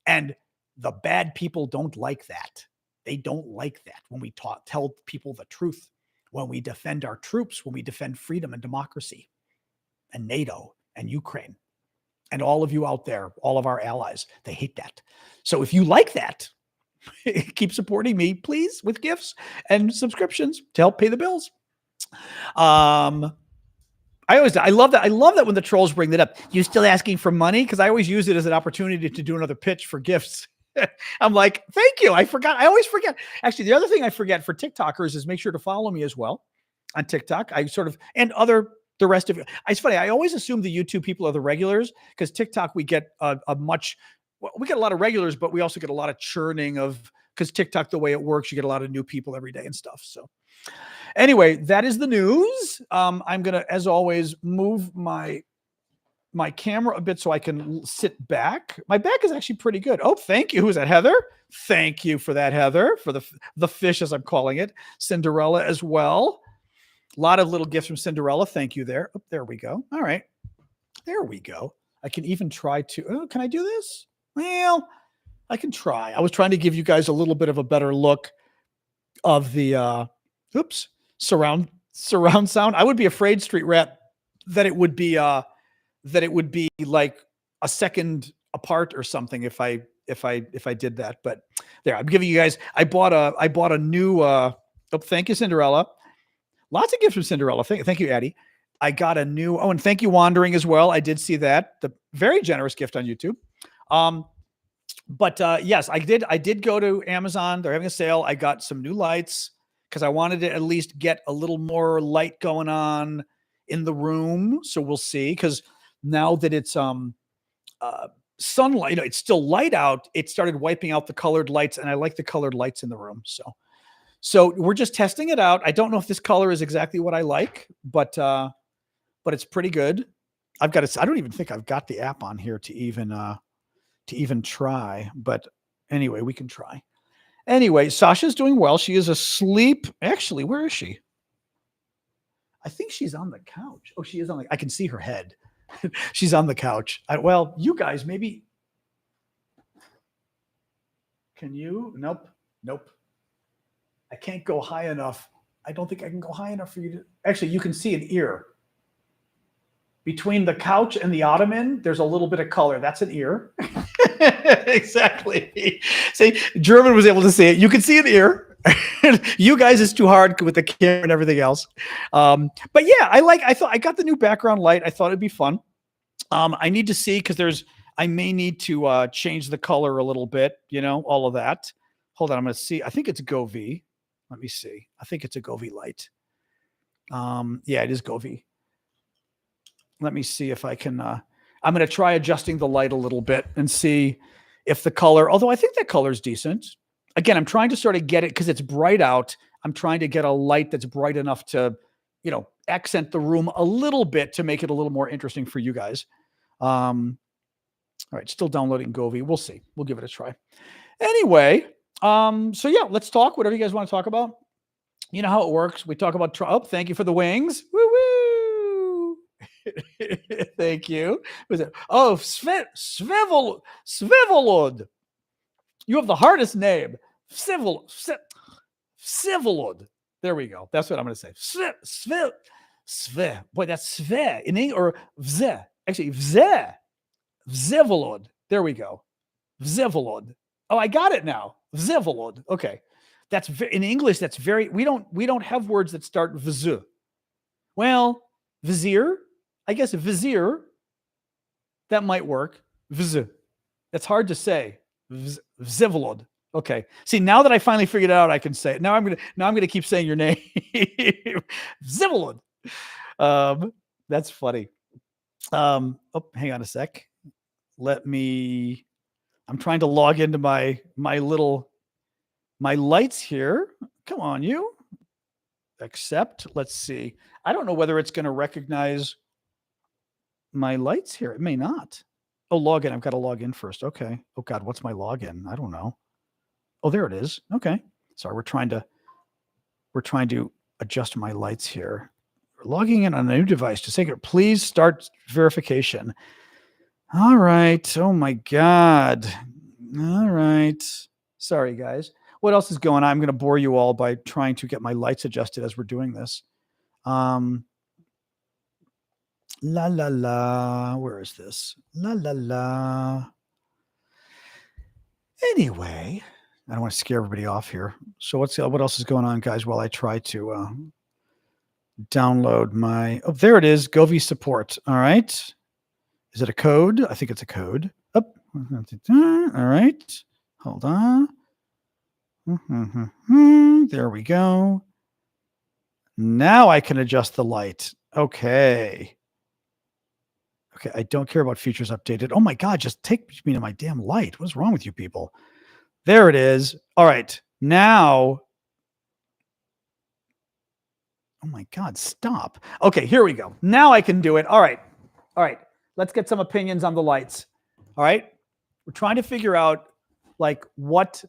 And the bad people don't like that. They don't like that when we tell people the truth, when we defend our troops, when we defend freedom and democracy and NATO and Ukraine and all of you out there, all of our allies. They hate that. So if you like that, keep supporting me, please, with gifts and subscriptions to help pay the bills. I love that. I love that when the trolls bring that up. You still asking for money? Because I always use it as an opportunity to do another pitch for gifts. I'm like, thank you. I forgot. I always forget. Actually, the other thing I forget for TikTokers is make sure to follow me as well on TikTok. I sort of, and the rest of you. It's funny. I always assume the YouTube people are the regulars because TikTok, we get we get a lot of regulars, but we also get a lot of churning because TikTok, the way it works, you get a lot of new people every day and stuff. So anyway, that is the news. I'm going to, as always, move my camera a bit so I can sit back. My back is actually pretty good. Oh, thank you. Who's that, Heather? Thank you for that, Heather, for the fish, as I'm calling it. Cinderella as well. A lot of little gifts from Cinderella. Thank you there. Oh, there we go. All right. There we go. I can even try to, can I do this? Well, I can try. I was trying to give you guys a little bit of a better look of the, surround sound. I would be afraid, Street Rat, that it would be like a second apart or something if I did that. But there, I'm giving you guys. I bought a new. Thank you, Cinderella. Lots of gifts from Cinderella. Thank you, Addie. I got a new. Oh, and thank you, Wandering, as well. I did see that. The very generous gift on YouTube. But yes, I did go to Amazon. They're having a sale. I got some new lights because I wanted to at least get a little more light going on in the room. So we'll see. Because now that it's sunlight, it's still light out. It started wiping out the colored lights, and I like the colored lights in the room. So we're just testing it out. I don't know if this color is exactly what I like, but it's pretty good. I don't even think I've got the app on here to even try. But anyway, we can try. Anyway, Sasha's doing well. She is asleep. Actually, where is she? I think she's on the couch. Oh, she is I can see her head. She's on the couch. Well, you guys, maybe. Can you? Nope. I can't go high enough. I don't think I can go high enough for you to. Actually, you can see an ear. Between the couch and the ottoman, there's a little bit of color. That's an ear. Exactly. See, German was able to see it. You can see an ear. You guys, it's too hard with the camera and everything else. But yeah, I thought I got the new background light. I thought it'd be fun. I need to see because I may need to change the color a little bit, all of that. Hold on, I'm going to see. I think it's Govee. Let me see. I think it's a Govee light. Yeah, it is Govee. Let me see if I can. I'm going to try adjusting the light a little bit and see if the color, although I think that color is decent. Again, I'm trying to sort of get it because it's bright out. I'm trying to get a light that's bright enough to, accent the room a little bit to make it a little more interesting for you guys. All right, still downloading Govee. We'll see. We'll give it a try. Anyway, so yeah, let's talk. Whatever you guys want to talk about. You know how it works. We talk about Trump. Thank you for the wings. Woo woo. Thank you. Was it? Oh, Svivelod. You have the hardest name. Svivelod. There we go. That's what I'm going to say. Sve. Boy, that's Sve in English or Vze. Actually, Vze. Vzevolod. There we go. Vzevolod. Oh, I got it now. Vzevolod. Okay. That's in English. That's very. We don't have words that start vz. Well, vizier. I guess vizier. That might work. Vz. That's hard to say. Vzevolod. Okay. See, now that I finally figured it out, I can say it. Now I'm gonna keep saying your name. Vzevolod. That's funny. Hang on a sec. I'm trying to log into my lights here. Come on, you. Accept. Let's see. I don't know whether it's going to recognize my lights here. It may not. Oh, login. I've got to log in first. Okay. Oh God, what's my login? I don't know. Oh, there it is. Okay. Sorry, we're trying to adjust my lights here. We're logging in on a new device. To take it, please start verification. All right. Oh my God. All right. Sorry, guys. What else is going on? I'm going to bore you all by trying to get my lights adjusted as we're doing this. La la la. Where is this? La la la. Anyway, I don't want to scare everybody off here. So what else is going on, guys, while I try to download my, oh, there it is. Govi support. All right. Is it a code? I think it's a code. Oh, all right. Hold on. There we go. Now I can adjust the light. Okay. Okay. I don't care about features updated. Oh my God. Just take me to my damn light. What's wrong with you people? There it is. All right. Now. Oh my God. Stop. Okay. Here we go. Now I can do it. All right. All right. Let's get some opinions on the lights. All right. We're trying to figure out like what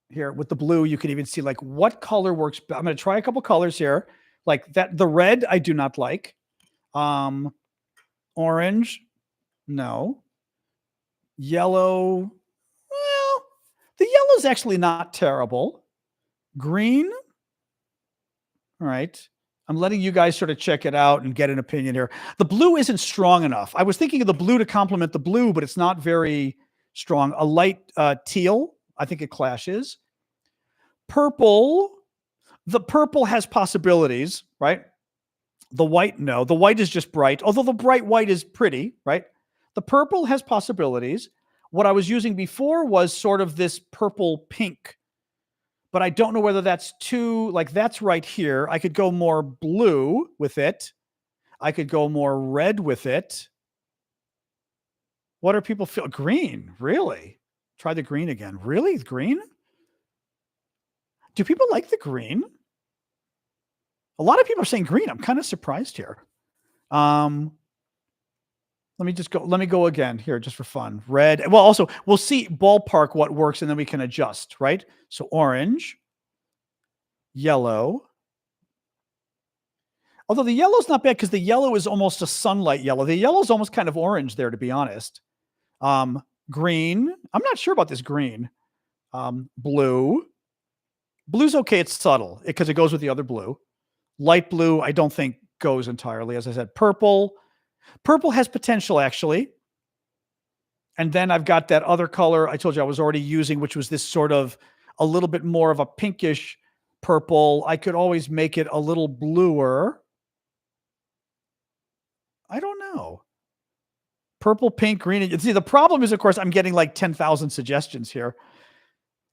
here with the blue, you can even see like what color works. I'm going to try a couple colors here. Like that, the red, I do not like. Orange, no. Yellow, well, the yellow is actually not terrible. Green, all right. I'm letting you guys sort of check it out and get an opinion here. The blue isn't strong enough. I was thinking of the blue to complement the blue, but it's not very strong. A light teal, I think it clashes. Purple, the purple has possibilities, right? The white, no. The white is just bright, although the bright white is pretty, right? The purple has possibilities. What I was using before was sort of this purple pink, but I don't know whether that's too, like that's right here. I could go more blue with it. I could go more red with it. What are people feel? Green, really? Try the green again. Really? Green? Do people like the green? A lot of people are saying green. I'm kind of surprised here. Let me go again here just for fun. Red. Well, also we'll see ballpark what works and then we can adjust, right? So orange, yellow. Although the yellow is not bad because the yellow is almost a sunlight yellow. The yellow is almost kind of orange there, to be honest. Green. I'm not sure about this green. Blue. Blue's okay. It's subtle because it goes with the other blue. Light blue, I don't think goes entirely. As I said, purple. Purple has potential, actually. And then I've got that other color I told you I was already using, which was this sort of a little bit more of a pinkish purple. I could always make it a little bluer. I don't know. Purple, pink, green. See, the problem is, of course, I'm getting like 10,000 suggestions here.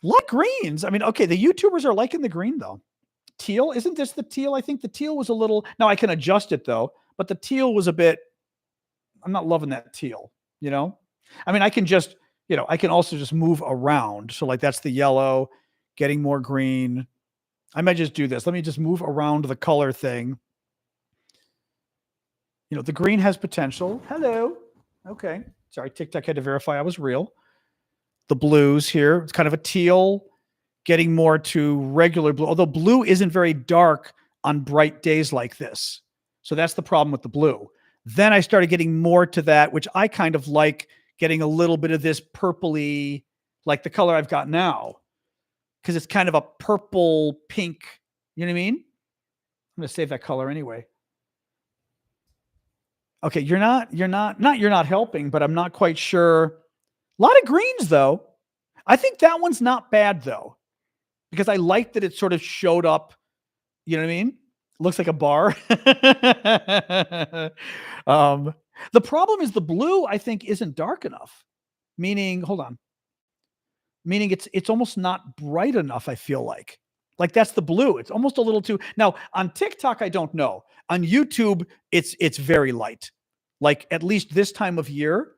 Like greens. I mean, okay, the YouTubers are liking the green, though. Teal, isn't this the teal? I think the teal was a little, now I can adjust it though, but the teal was a bit, I'm not loving that teal, you know? I mean, I can just, you know, I can also just move around. So like that's the yellow, getting more green. I might just do this. Let me just move around the color thing. You know, the green has potential. Hello. Okay. Sorry, TikTok had to verify I was real. The blues here, it's kind of a teal, getting more to regular blue, although blue isn't very dark on bright days like this. So that's the problem with the blue. Then I started getting more to that, which I kind of like, getting a little bit of this purpley, like the color I've got now, because it's kind of a purple pink. You know what I mean? I'm going to save that color anyway. Okay, you're not helping, but I'm not quite sure. A lot of greens though. I think that one's not bad though, because I like that it sort of showed up. You know what I mean? Looks like a bar. The problem is the blue, I think, isn't dark enough. Meaning, hold on. Meaning it's almost not bright enough, I feel like. Like that's the blue. It's almost a little too. Now, on TikTok, I don't know. On YouTube, it's very light. Like at least this time of year,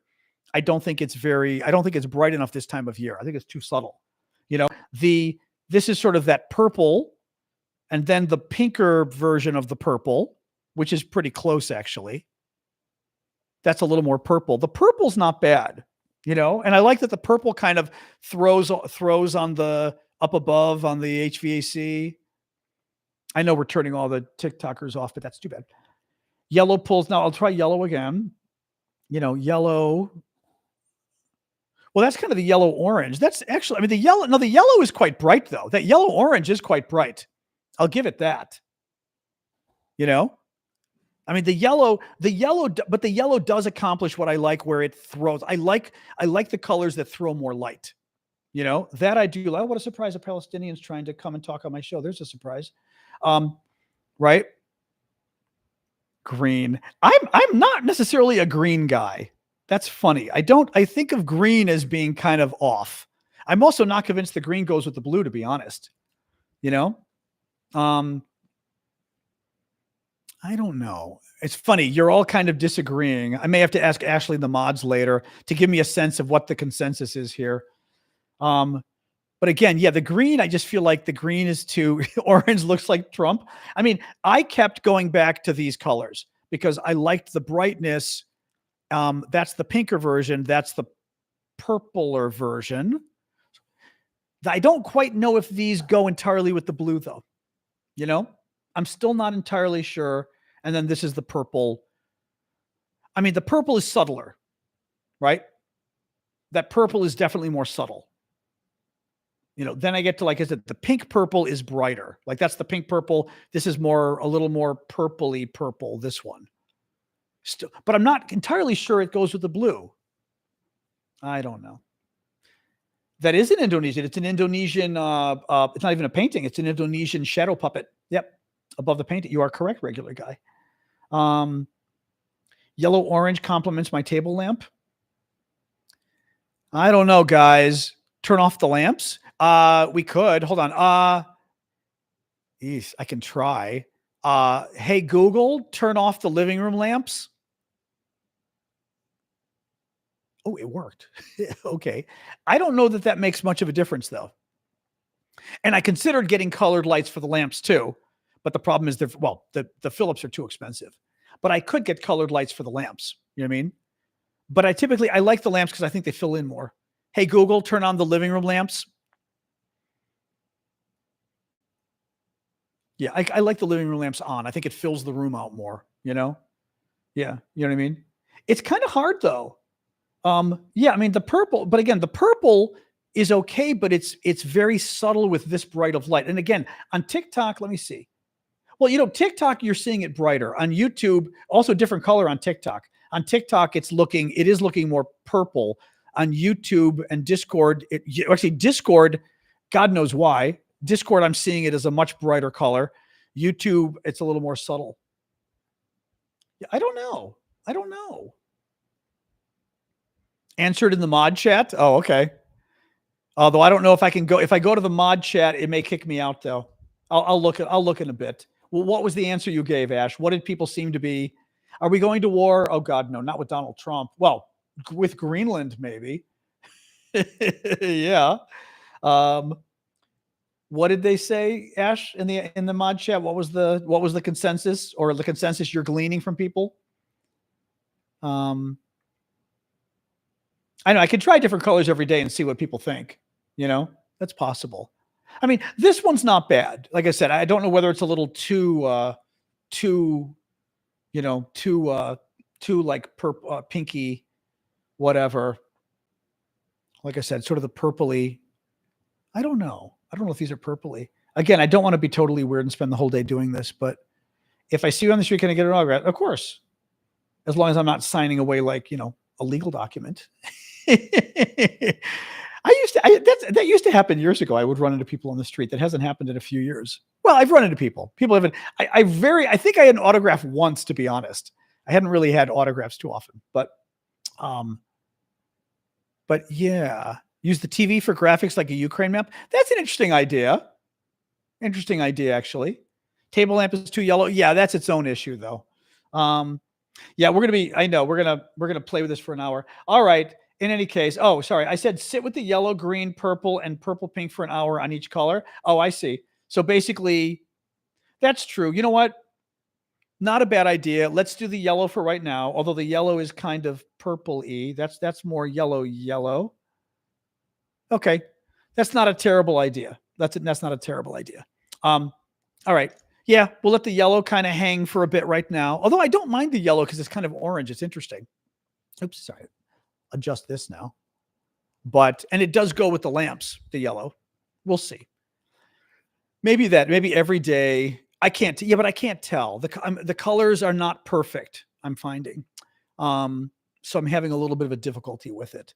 I don't think it's bright enough this time of year. I think it's too subtle. You know, this is sort of that purple, and then the pinker version of the purple, which is pretty close actually. That's a little more purple. The purple's not bad, you know, and I like that the purple kind of throws on the up above on the HVAC. I know we're turning all the TikTokers off, but that's too bad. Yellow pulls. Now I'll try yellow again. You know, yellow. Well, that's kind of the yellow orange. That's actually, I mean, the yellow is quite bright though. That yellow orange is quite bright. I'll give it that. You know, I mean, the yellow, but the yellow does accomplish what I like, where it throws. I like the colors that throw more light. You know, that I do. Oh, what a surprise! A Palestinian's trying to come and talk on my show. There's a surprise. Right? Green. I'm not necessarily a green guy. That's funny. I think of green as being kind of off. I'm also not convinced the green goes with the blue, to be honest. You know? I don't know. It's funny. You're all kind of disagreeing. I may have to ask Ashley and the mods later to give me a sense of what the consensus is here. But again, yeah, the green, I just feel like the green is too orange looks like Trump. I mean, I kept going back to these colors because I liked the brightness. That's the pinker version. That's the purpler version. I don't quite know if these go entirely with the blue, though. You know, I'm still not entirely sure. And then this is the purple. I mean, the purple is subtler, right? That purple is definitely more subtle. You know, then I get to, like I said, the pink purple is brighter. Like that's the pink purple. This is a little more purpley purple, this one. Still, but I'm not entirely sure it goes with the blue. I don't know. That is an Indonesian. It's an Indonesian, it's not even a painting. It's an Indonesian shadow puppet. Yep. Above the painting. You are correct, regular guy. Yellow orange complements my table lamp. I don't know, guys. Turn off the lamps. We could. Hold on. I can try. Hey, Google, turn off the living room lamps. Oh, it worked. Okay. I don't know that makes much of a difference, though. And I considered getting colored lights for the lamps, too. But the problem is, the Philips are too expensive. But I could get colored lights for the lamps. You know what I mean? But I like the lamps because I think they fill in more. Hey, Google, turn on the living room lamps. Yeah, I like the living room lamps on. I think it fills the room out more, you know? Yeah, you know what I mean? It's kind of hard, though. Yeah, I mean, the purple, but again, the purple is okay, but it's very subtle with this bright of light. And again, on TikTok, let me see. Well, you know, TikTok, you're seeing it brighter. On YouTube, also different color on TikTok. On TikTok, it is looking more purple. On YouTube and Discord, Discord, God knows why. Discord, I'm seeing it as a much brighter color. YouTube, it's a little more subtle. Yeah, I don't know. Answered in the mod chat. Oh, okay. Although I don't know if I can go. If I go to the mod chat, it may kick me out, though. I'll look in a bit. Well, what was the answer you gave, Ash? What did people seem to be? Are we going to war? Oh God, no, not with Donald Trump. Well, with Greenland, maybe. Yeah. What did they say, Ash, in the mod chat? What was the consensus, or the consensus you're gleaning from people? I know I could try different colors every day and see what people think. You know, that's possible. I mean, this one's not bad. Like I said, I don't know whether it's a little too like pinky, whatever. Like I said, sort of the purpley. I don't know if these are purpley. Again, I don't want to be totally weird and spend the whole day doing this, but if I see you on the street, can I get an autograph? Of course. As long as I'm not signing away, like, you know, a legal document. That used to happen years ago. I would run into people on the street. That hasn't happened in a few years. Well, I've run into people. People haven't. I think I had an autograph once, to be honest. I hadn't really had autographs too often, but yeah, use the TV for graphics like a Ukraine map. That's an interesting idea. Interesting idea, actually. Table lamp is too yellow. Yeah, that's its own issue, though. Yeah, we're gonna play with this for an hour. All right. In any case, oh, sorry, I said sit with the yellow, green, purple, and purple pink for an hour on each color. Oh, I see. So basically, that's true. You know what? Not a bad idea. Let's do the yellow for right now. Although the yellow is kind of purple-y. That's more yellow. Okay, that's not a terrible idea. That's not a terrible idea. All right. Yeah, we'll let the yellow kind of hang for a bit right now. Although I don't mind the yellow because it's kind of orange. It's interesting. Oops, sorry. Adjust this now. And it does go with the lamps, the yellow. We'll see. Maybe every day. I can't tell. The colors are not perfect, I'm finding. So I'm having a little bit of a difficulty with it.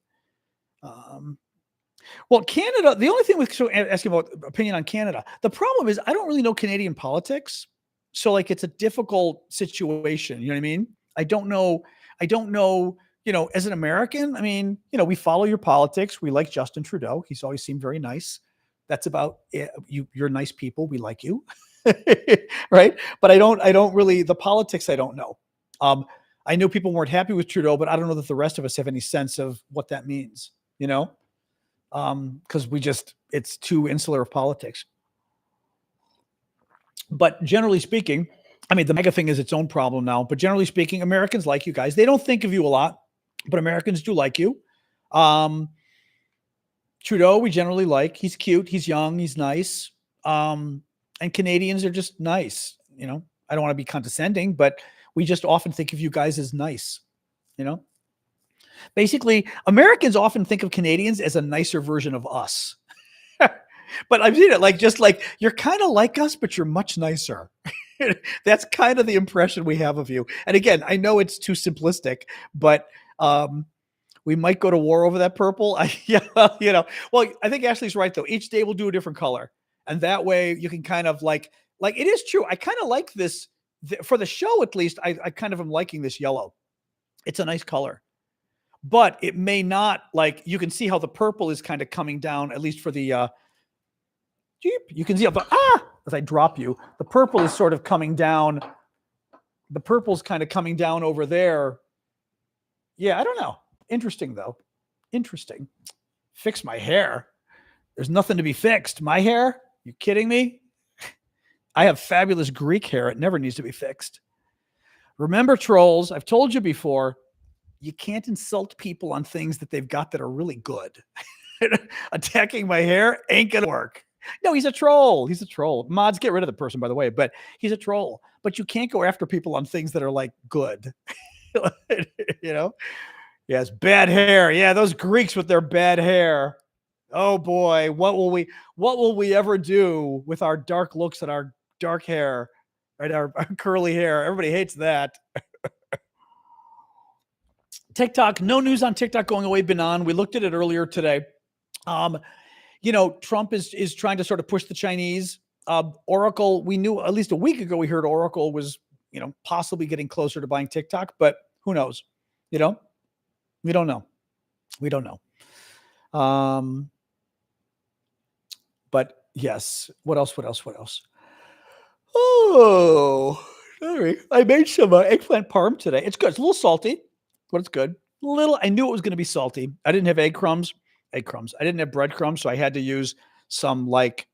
Well, Canada, the only thing asking about opinion on Canada, the problem is I don't really know Canadian politics. So like, it's a difficult situation. You know what I mean? I don't know. As an American, I mean, we follow your politics. We like Justin Trudeau. He's always seemed very nice. That's about it. You're nice people. We like you. Right. But I don't really, the politics, I don't know. I know people weren't happy with Trudeau, but I don't know that the rest of us have any sense of what that means, because it's too insular of politics. But generally speaking, I mean, the mega thing is its own problem now, but generally speaking, Americans like you guys. They don't think of you a lot, but Americans do like you. Trudeau, we generally like. He's cute. He's young. He's nice. And Canadians are just nice. I don't want to be condescending, but we just often think of you guys as nice. Basically, Americans often think of Canadians as a nicer version of us. But I've seen it just like you're kind of like us, but you're much nicer. That's kind of the impression we have of you. And again, I know it's too simplistic, but we might go to war over that purple. Well, I think Ashley's right though. Each day we'll do a different color. And that way you can kind of like it is true. I kind of like this for the show, at least. I kind of am liking this yellow. It's a nice color, but it may not, you can see how the purple is kind of coming down, at least for the, you can see how as I drop you, the purple is sort of coming down. The purple's kind of coming down over there. Yeah, I don't know. Interesting though. Interesting. Fix my hair. There's nothing to be fixed. My hair? You kidding me? I have fabulous Greek hair. It never needs to be fixed. Remember, trolls, I've told you before, you can't insult people on things that they've got that are really good. Attacking my hair ain't going to work. No, he's a troll. He's a troll. Mods, get rid of the person, by the way, but he's a troll. But you can't go after people on things that are good. Yes, bad hair. Yeah, those Greeks with their bad hair. Oh boy, what will we ever do with our dark looks and our dark hair, right? Our curly hair. Everybody hates that. TikTok, no news on TikTok going away, Benon. We looked at it earlier today. Trump is trying to sort of push the Chinese. Oracle, we knew at least a week ago, we heard Oracle was, possibly getting closer to buying TikTok, but who knows? We don't know. We don't know. But yes, what else? Oh, sorry. I made some eggplant parm today. It's good. It's a little salty, but it's good. I knew it was going to be salty. I didn't have egg crumbs. I didn't have breadcrumbs, so I had to use some what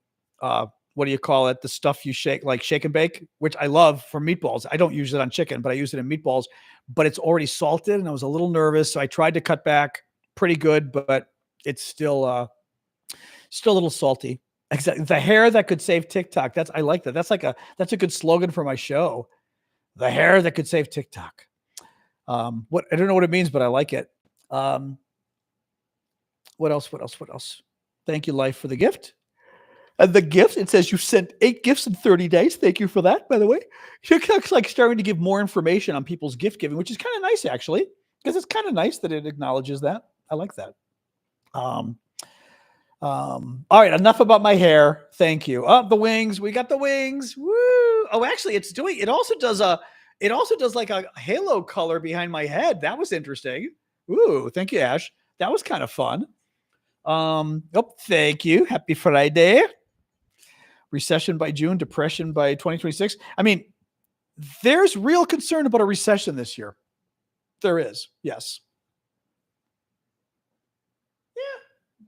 do you call it? The stuff you shake and bake, which I love for meatballs. I don't use it on chicken, but I use it in meatballs. But it's already salted, and I was a little nervous, so I tried to cut back. Pretty good, but it's still a little salty. Exactly. The hair that could save TikTok. I like that. That's a good slogan for my show. The hair that could save TikTok. I don't know what it means, but I like it. What else? Thank you, Life, for the gift. And the gift, it says you sent 8 gifts in 30 days. Thank you for that, by the way. You're starting to give more information on people's gift giving, which is kind of nice, actually, because it's kind of nice that it acknowledges that. I like that. All right, enough about my hair. Thank you. The wings. We got the wings. Woo! Oh, actually, it also does like a halo color behind my head. That was interesting. Ooh, thank you, Ash. That was kind of fun. Thank you. Happy Friday. Recession by June, depression by 2026. I mean, there's real concern about a recession this year. There is. Yes. Yeah.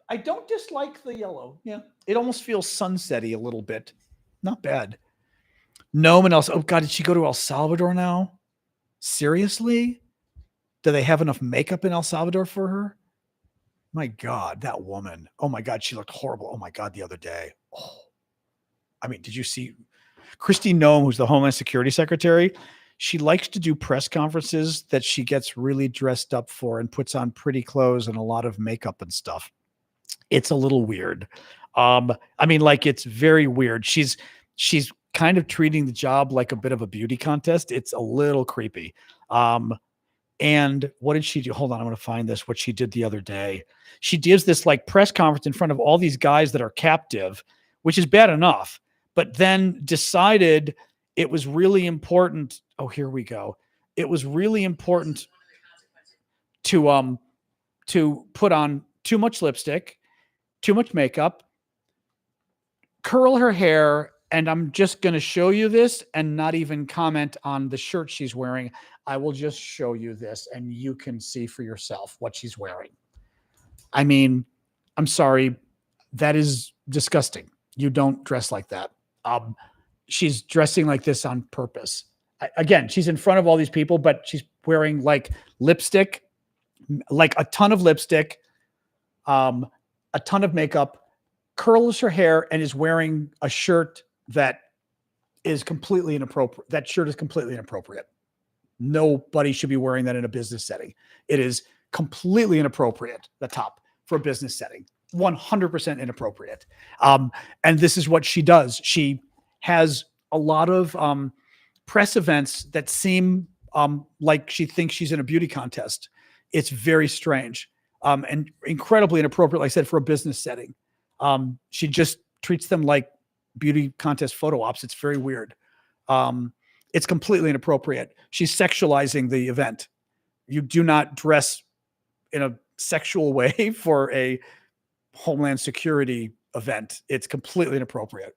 I don't dislike the yellow. Yeah. It almost feels sunsetty a little bit. Not bad. No one else. Oh God, did she go to El Salvador now? Seriously? Do they have enough makeup in El Salvador for her? My God, that woman. Oh my God, she looked horrible. Oh my God, the other day. Oh, I mean, did you see Kristi Noem, who's the Homeland Security Secretary? She likes to do press conferences that she gets really dressed up for and puts on pretty clothes and a lot of makeup and stuff. It's a little weird. It's very weird. She's kind of treating the job like a bit of a beauty contest. It's a little creepy. And what did she do? Hold on, I'm going to find this. What she did the other day. She gives this press conference in front of all these guys that are captive, which is bad enough. but then decided it was really important. Oh, here we go. It was really important to put on too much lipstick, too much makeup, curl her hair, and I'm just going to show you this and not even comment on the shirt she's wearing. I will just show you this and you can see for yourself what she's wearing. I mean, I'm sorry. That is disgusting. You don't dress like that. She's dressing like this on purpose. Again, she's in front of all these people, but she's wearing like lipstick, like a ton of lipstick, a ton of makeup, curls her hair, and is wearing a shirt that is completely inappropriate. That shirt is completely inappropriate. Nobody should be wearing that in a business setting. It is completely inappropriate, the top, for a business setting. 100% inappropriate. And this is what she does. She has a lot of press events that seem like she thinks she's in a beauty contest. It's very strange and incredibly inappropriate, like I said, for a business setting. She just treats them like beauty contest photo ops. It's very weird. It's completely inappropriate. She's sexualizing the event. You do not dress in a sexual way for a Homeland Security event. It's completely inappropriate.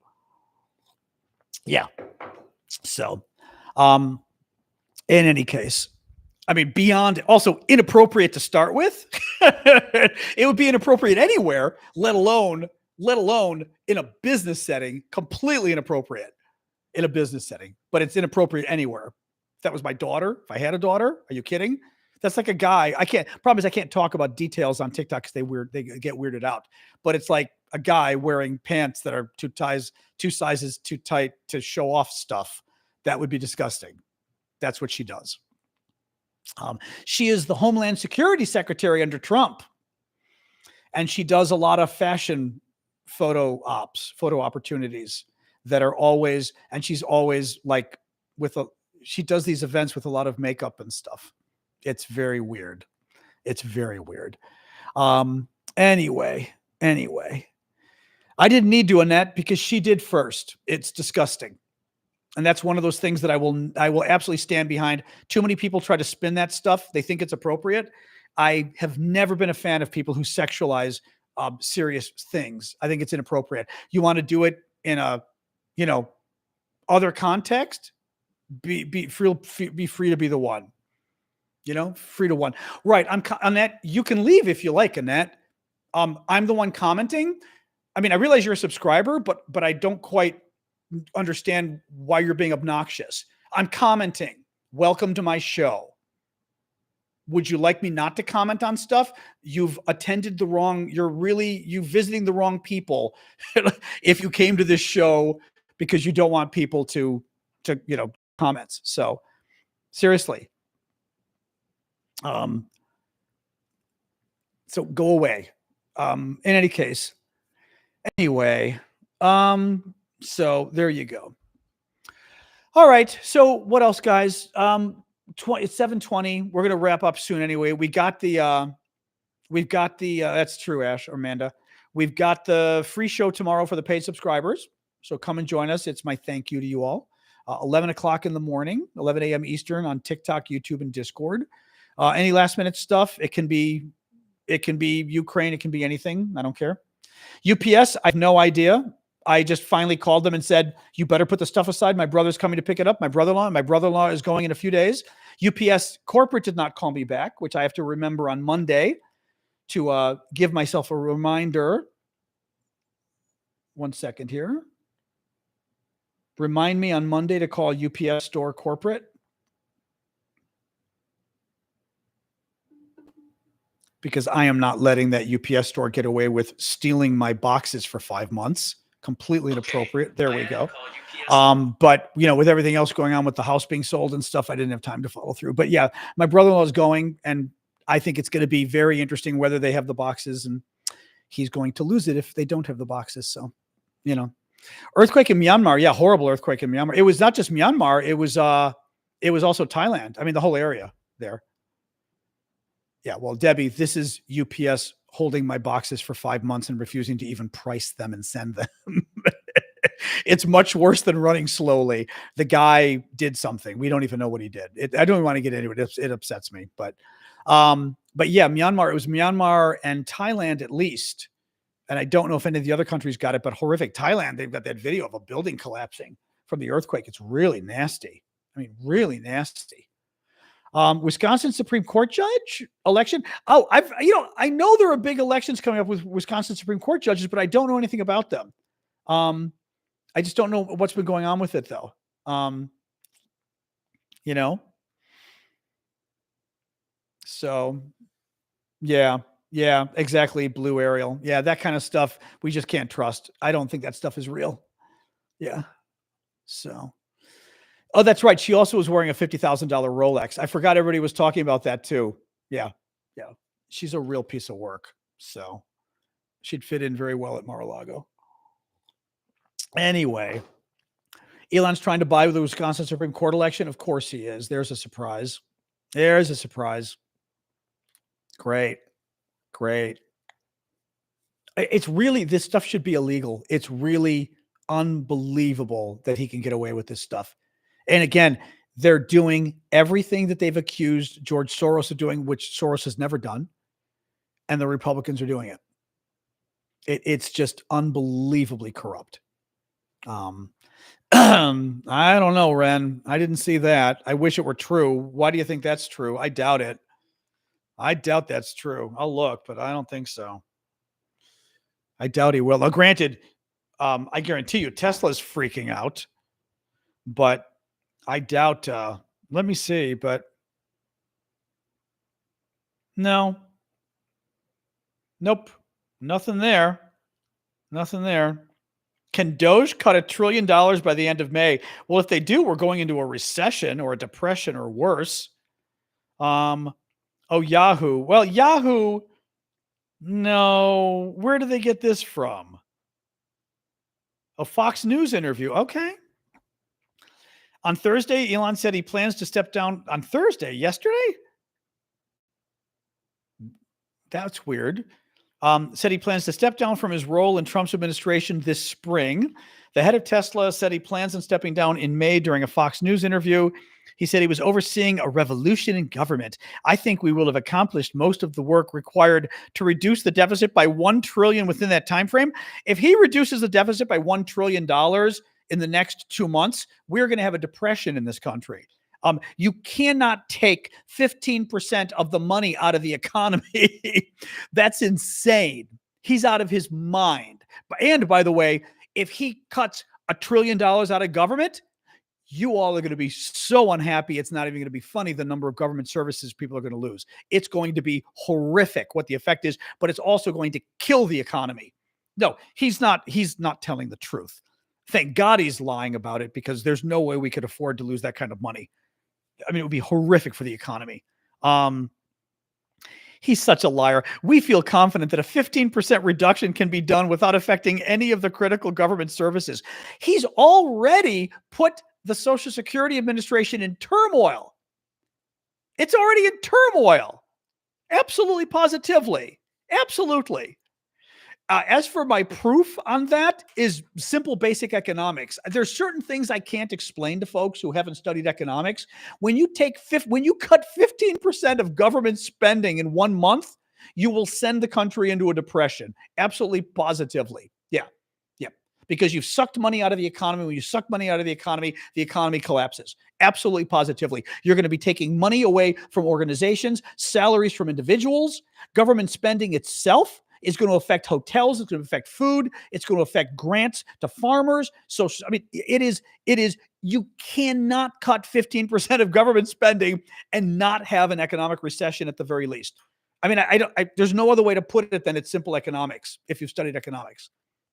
Yeah. So, in any case, I mean, beyond also inappropriate to start with, it would be inappropriate anywhere, let alone in a business setting, completely inappropriate in a business setting, but it's inappropriate anywhere. If that was my daughter, if I had a daughter, are you kidding? That's like a guy. Problem is I can't talk about details on TikTok because they get weirded out, but it's like a guy wearing pants that are two sizes too tight to show off stuff. That would be disgusting. That's what she does. She is the Homeland Security Secretary under Trump, and she does a lot of fashion photo opportunities that are always, and she's always like she does these events with a lot of makeup and stuff. It's very weird. It's very weird. Anyway, I didn't need to Annette because she did first. It's disgusting. And that's one of those things that I will absolutely stand behind. Too many people try to spin that stuff. They think it's appropriate. I have never been a fan of people who sexualize serious things. I think it's inappropriate. You want to do it in a, other context, be free to be the one. Free to one. Right. Annette, you can leave if you like, Annette. I'm the one commenting. I mean, I realize you're a subscriber, but I don't quite understand why you're being obnoxious. I'm commenting. Welcome to my show. Would you like me not to comment on stuff? You've attended you visiting the wrong people if you came to this show because you don't want people to comments. So seriously. So go away. In any case, anyway, so there you go. All right. So what else, guys? It's 7:20. We're going to wrap up soon. Anyway, we've got the, that's true, Ash, Amanda. We've got the free show tomorrow for the paid subscribers. So come and join us. It's my thank you to you all. 11 o'clock in the morning, 11 a.m. Eastern on TikTok, YouTube, and Discord. Any last minute stuff. It can be Ukraine. It can be anything. I don't care. UPS. I have no idea. I just finally called them and said, you better put the stuff aside. My brother's coming to pick it up. My brother-in-law is going in a few days. UPS corporate did not call me back, which I have to remember on Monday to give myself a reminder. 1 second here. Remind me on Monday to call UPS store corporate. Because I am not letting that UPS store get away with stealing my boxes for 5 months. Completely inappropriate. There we go. But with everything else going on with the house being sold and stuff, I didn't have time to follow through. But yeah, my brother-in-law is going, and I think it's going to be very interesting whether they have the boxes, and he's going to lose it if they don't have the boxes. So, earthquake in Myanmar. Yeah. Horrible earthquake in Myanmar. It was not just Myanmar. It was also Thailand. I mean, the whole area there. Yeah. Well, Debbie, this is UPS holding my boxes for 5 months and refusing to even price them and send them. It's much worse than running slowly. The guy did something. We don't even know what he did. I don't even want to get into it. It upsets me. But yeah, Myanmar, it was Myanmar and Thailand at least. And I don't know if any of the other countries got it, but horrific. Thailand, they've got that video of a building collapsing from the earthquake. It's really nasty. I mean, really nasty. Wisconsin Supreme Court judge election. Oh, I know there are big elections coming up with Wisconsin Supreme Court judges, but I don't know anything about them. I just don't know what's been going on with it though. So yeah, exactly. Blue Ariel. Yeah. That kind of stuff we just can't trust. I don't think that stuff is real. Yeah. So, oh, that's right. She also was wearing a $50,000 Rolex. I forgot everybody was talking about that too. Yeah. She's a real piece of work. So she'd fit in very well at Mar-a-Lago. Anyway, Elon's trying to buy the Wisconsin Supreme Court election. Of course he is. There's a surprise. Great. It's really, this stuff should be illegal. It's really unbelievable that he can get away with this stuff. And again, they're doing everything that they've accused George Soros of doing, which Soros has never done. And the Republicans are doing it. It's just unbelievably corrupt. I don't know, Ren. I didn't see that. I wish it were true. Why do you think that's true? I doubt it. I doubt that's true. I'll look, but I don't think so. I doubt he will. Now, granted, I guarantee you Tesla's freaking out, but I doubt, let me see, but no. Nope. Nothing there. Can Doge cut $1 trillion by the end of May? Well, if they do, we're going into a recession or a depression or worse. Yahoo. Well, Yahoo, no. Where do they get this from? A Fox News interview. Okay. On Thursday, Elon said he plans to step down on Thursday. Yesterday? That's weird. Said he plans to step down from his role in Trump's administration this spring. The head of Tesla said he plans on stepping down in May during a Fox News interview. He said he was overseeing a revolution in government. I think we will have accomplished most of the work required to reduce the deficit by $1 trillion within that time frame. If he reduces the deficit by $1 trillion in the next 2 months, we're going to have a depression in this country. You cannot take 15% of the money out of the economy. That's insane. He's out of his mind. And by the way, if he cuts $1 trillion out of government, you all are going to be so unhappy. It's not even going to be funny. The number of government services people are going to lose. It's going to be horrific what the effect is, but it's also going to kill the economy. No, he's not telling the truth. Thank God he's lying about it, because there's no way we could afford to lose that kind of money. I mean, it would be horrific for the economy. He's such a liar. We feel confident that a 15% reduction can be done without affecting any of the critical government services. He's already put the Social Security Administration in turmoil. It's already in turmoil. Absolutely, positively. Absolutely. As for my proof on that is simple, basic economics. There's certain things I can't explain to folks who haven't studied economics. When you cut 15% of government spending in 1 month, you will send the country into a depression. Absolutely, positively. Yeah. Because you've sucked money out of the economy. When you suck money out of the economy collapses. Absolutely, positively. You're going to be taking money away from organizations, salaries from individuals, government spending itself is going to affect hotels. It's going to affect food. It's going to affect grants to farmers. So, I mean, it is, you cannot cut 15% of government spending and not have an economic recession at the very least. I mean, there's no other way to put it than it's simple economics. If you've studied economics,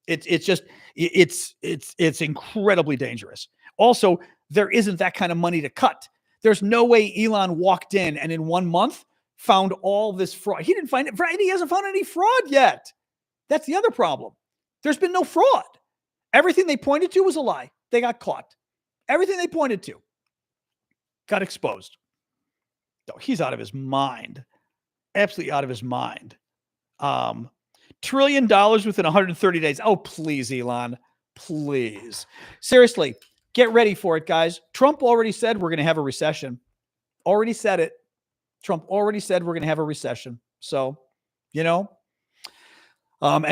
it's incredibly dangerous. Also, there isn't that kind of money to cut. There's no way Elon walked in and in 1 month found all this fraud. He didn't find it. He hasn't found any fraud yet. That's the other problem. There's been no fraud. Everything they pointed to was a lie. They got caught. Everything they pointed to got exposed. No, he's out of his mind. Absolutely out of his mind. $1 trillion within 130 days. Oh, please, Elon. Please. Seriously, get ready for it, guys. Trump already said we're going to have a recession. Already said it. Trump already said we're going to have a recession. So, and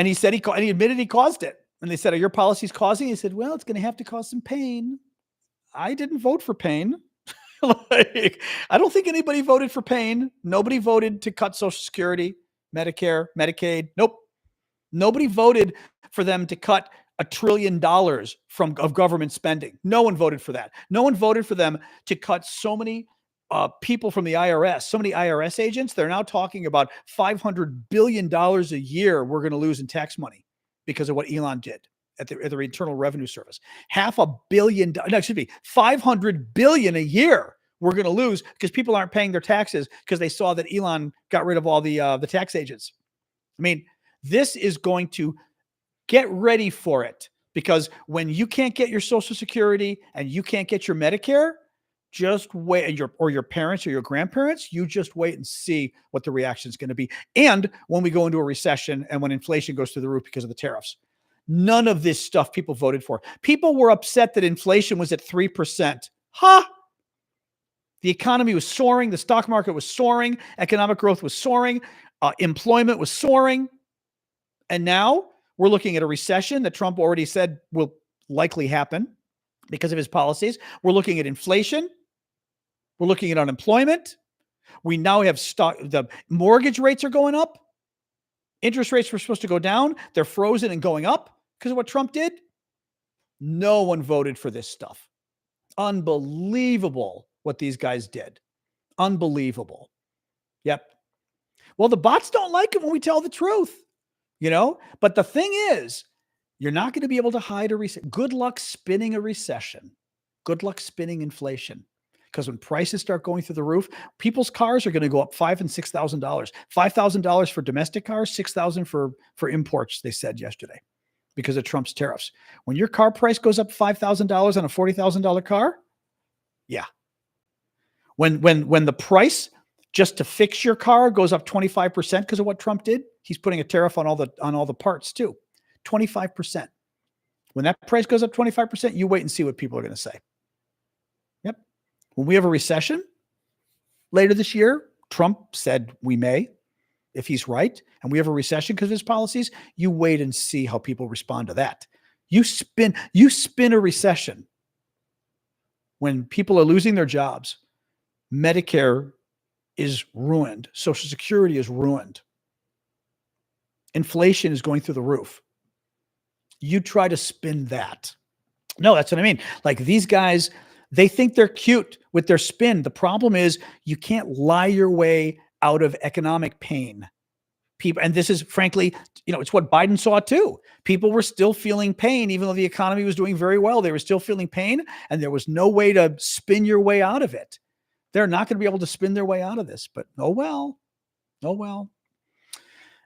he said and he admitted he caused it. And they said, are your policies causing it? He said, well, it's going to have to cause some pain. I didn't vote for pain. I don't think anybody voted for pain. Nobody voted to cut Social Security, Medicare, Medicaid. Nope. Nobody voted for them to cut $1 trillion of government spending. No one voted for that. No one voted for them to cut so many people from the IRS, so many IRS agents. They're now talking about $500 billion a year we're going to lose in tax money because of what Elon did at the Internal Revenue Service. $500 billion a year we're going to lose because people aren't paying their taxes because they saw that Elon got rid of all the tax agents. I mean, this is going to get ready for it, because when you can't get your Social Security and you can't get your Medicare, just wait, or your parents or your grandparents, you just wait and see what the reaction is going to be. And when we go into a recession and when inflation goes through the roof because of the tariffs, none of this stuff people voted for. People were upset that inflation was at 3%. The economy was soaring. The stock market was soaring. Economic growth was soaring. Employment was soaring. And now we're looking at a recession that Trump already said will likely happen because of his policies. We're looking at inflation. We're looking at unemployment. We now have the mortgage rates are going up. Interest rates were supposed to go down. They're frozen and going up because of what Trump did. No one voted for this stuff. Unbelievable what these guys did. Unbelievable. Yep. Well, the bots don't like it when we tell the truth, but the thing is, you're not going to be able to hide a recession. Good luck spinning a recession. Good luck spinning inflation. Because when prices start going through the roof, people's cars are going to go up $5,000 and $6,000. $5,000 for domestic cars, $6,000 for imports, they said yesterday, because of Trump's tariffs. When your car price goes up $5,000 on a $40,000 car, yeah. When the price just to fix your car goes up 25% because of what Trump did, he's putting a tariff on all the parts too. 25%. When that price goes up 25%, you wait and see what people are going to say. Yep. When we have a recession later this year, Trump said we may, if he's right, and we have a recession because of his policies, you wait and see how people respond to that. You spin a recession when people are losing their jobs. Medicare is ruined. Social Security is ruined. Inflation is going through the roof. You try to spin that. No, that's what I mean. Like these guys, they think they're cute with their spin. The problem is you can't lie your way out of economic pain. People, and this is frankly, it's what Biden saw too. People were still feeling pain, even though the economy was doing very well. They were still feeling pain, and there was no way to spin your way out of it. They're not going to be able to spin their way out of this, but oh well.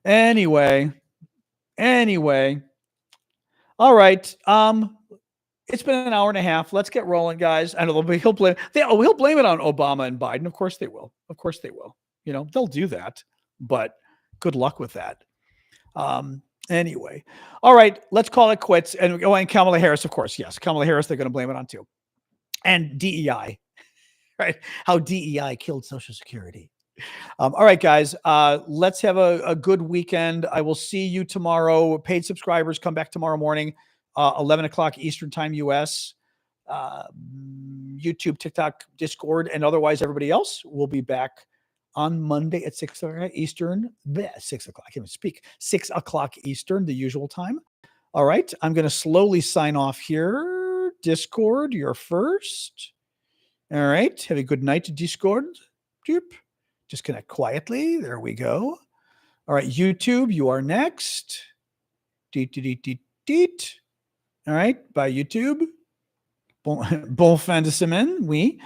Anyway. All right. It's been an hour and a half. Let's get rolling, guys. I know he'll blame it on Obama and Biden. Of course they will. They'll do that, but good luck with that. Anyway. All right. Let's call it quits. And Kamala Harris, of course. Yes. Kamala Harris, they're going to blame it on too. And DEI, right? How DEI killed Social Security. All right, guys, let's have a good weekend. I will see you tomorrow. Paid subscribers, come back tomorrow morning, 11 o'clock Eastern time, US, YouTube, TikTok, Discord, and otherwise everybody else will be back on Monday at 6 o'clock Eastern, 6 o'clock, I can't even speak, 6 o'clock Eastern, the usual time. All right, I'm going to slowly sign off here. Discord, you're first. All right, have a good night to Discord. Disconnect quietly. There we go. All right, YouTube, you are next. Deet. All right, bye YouTube. Bon fin de semaine, oui.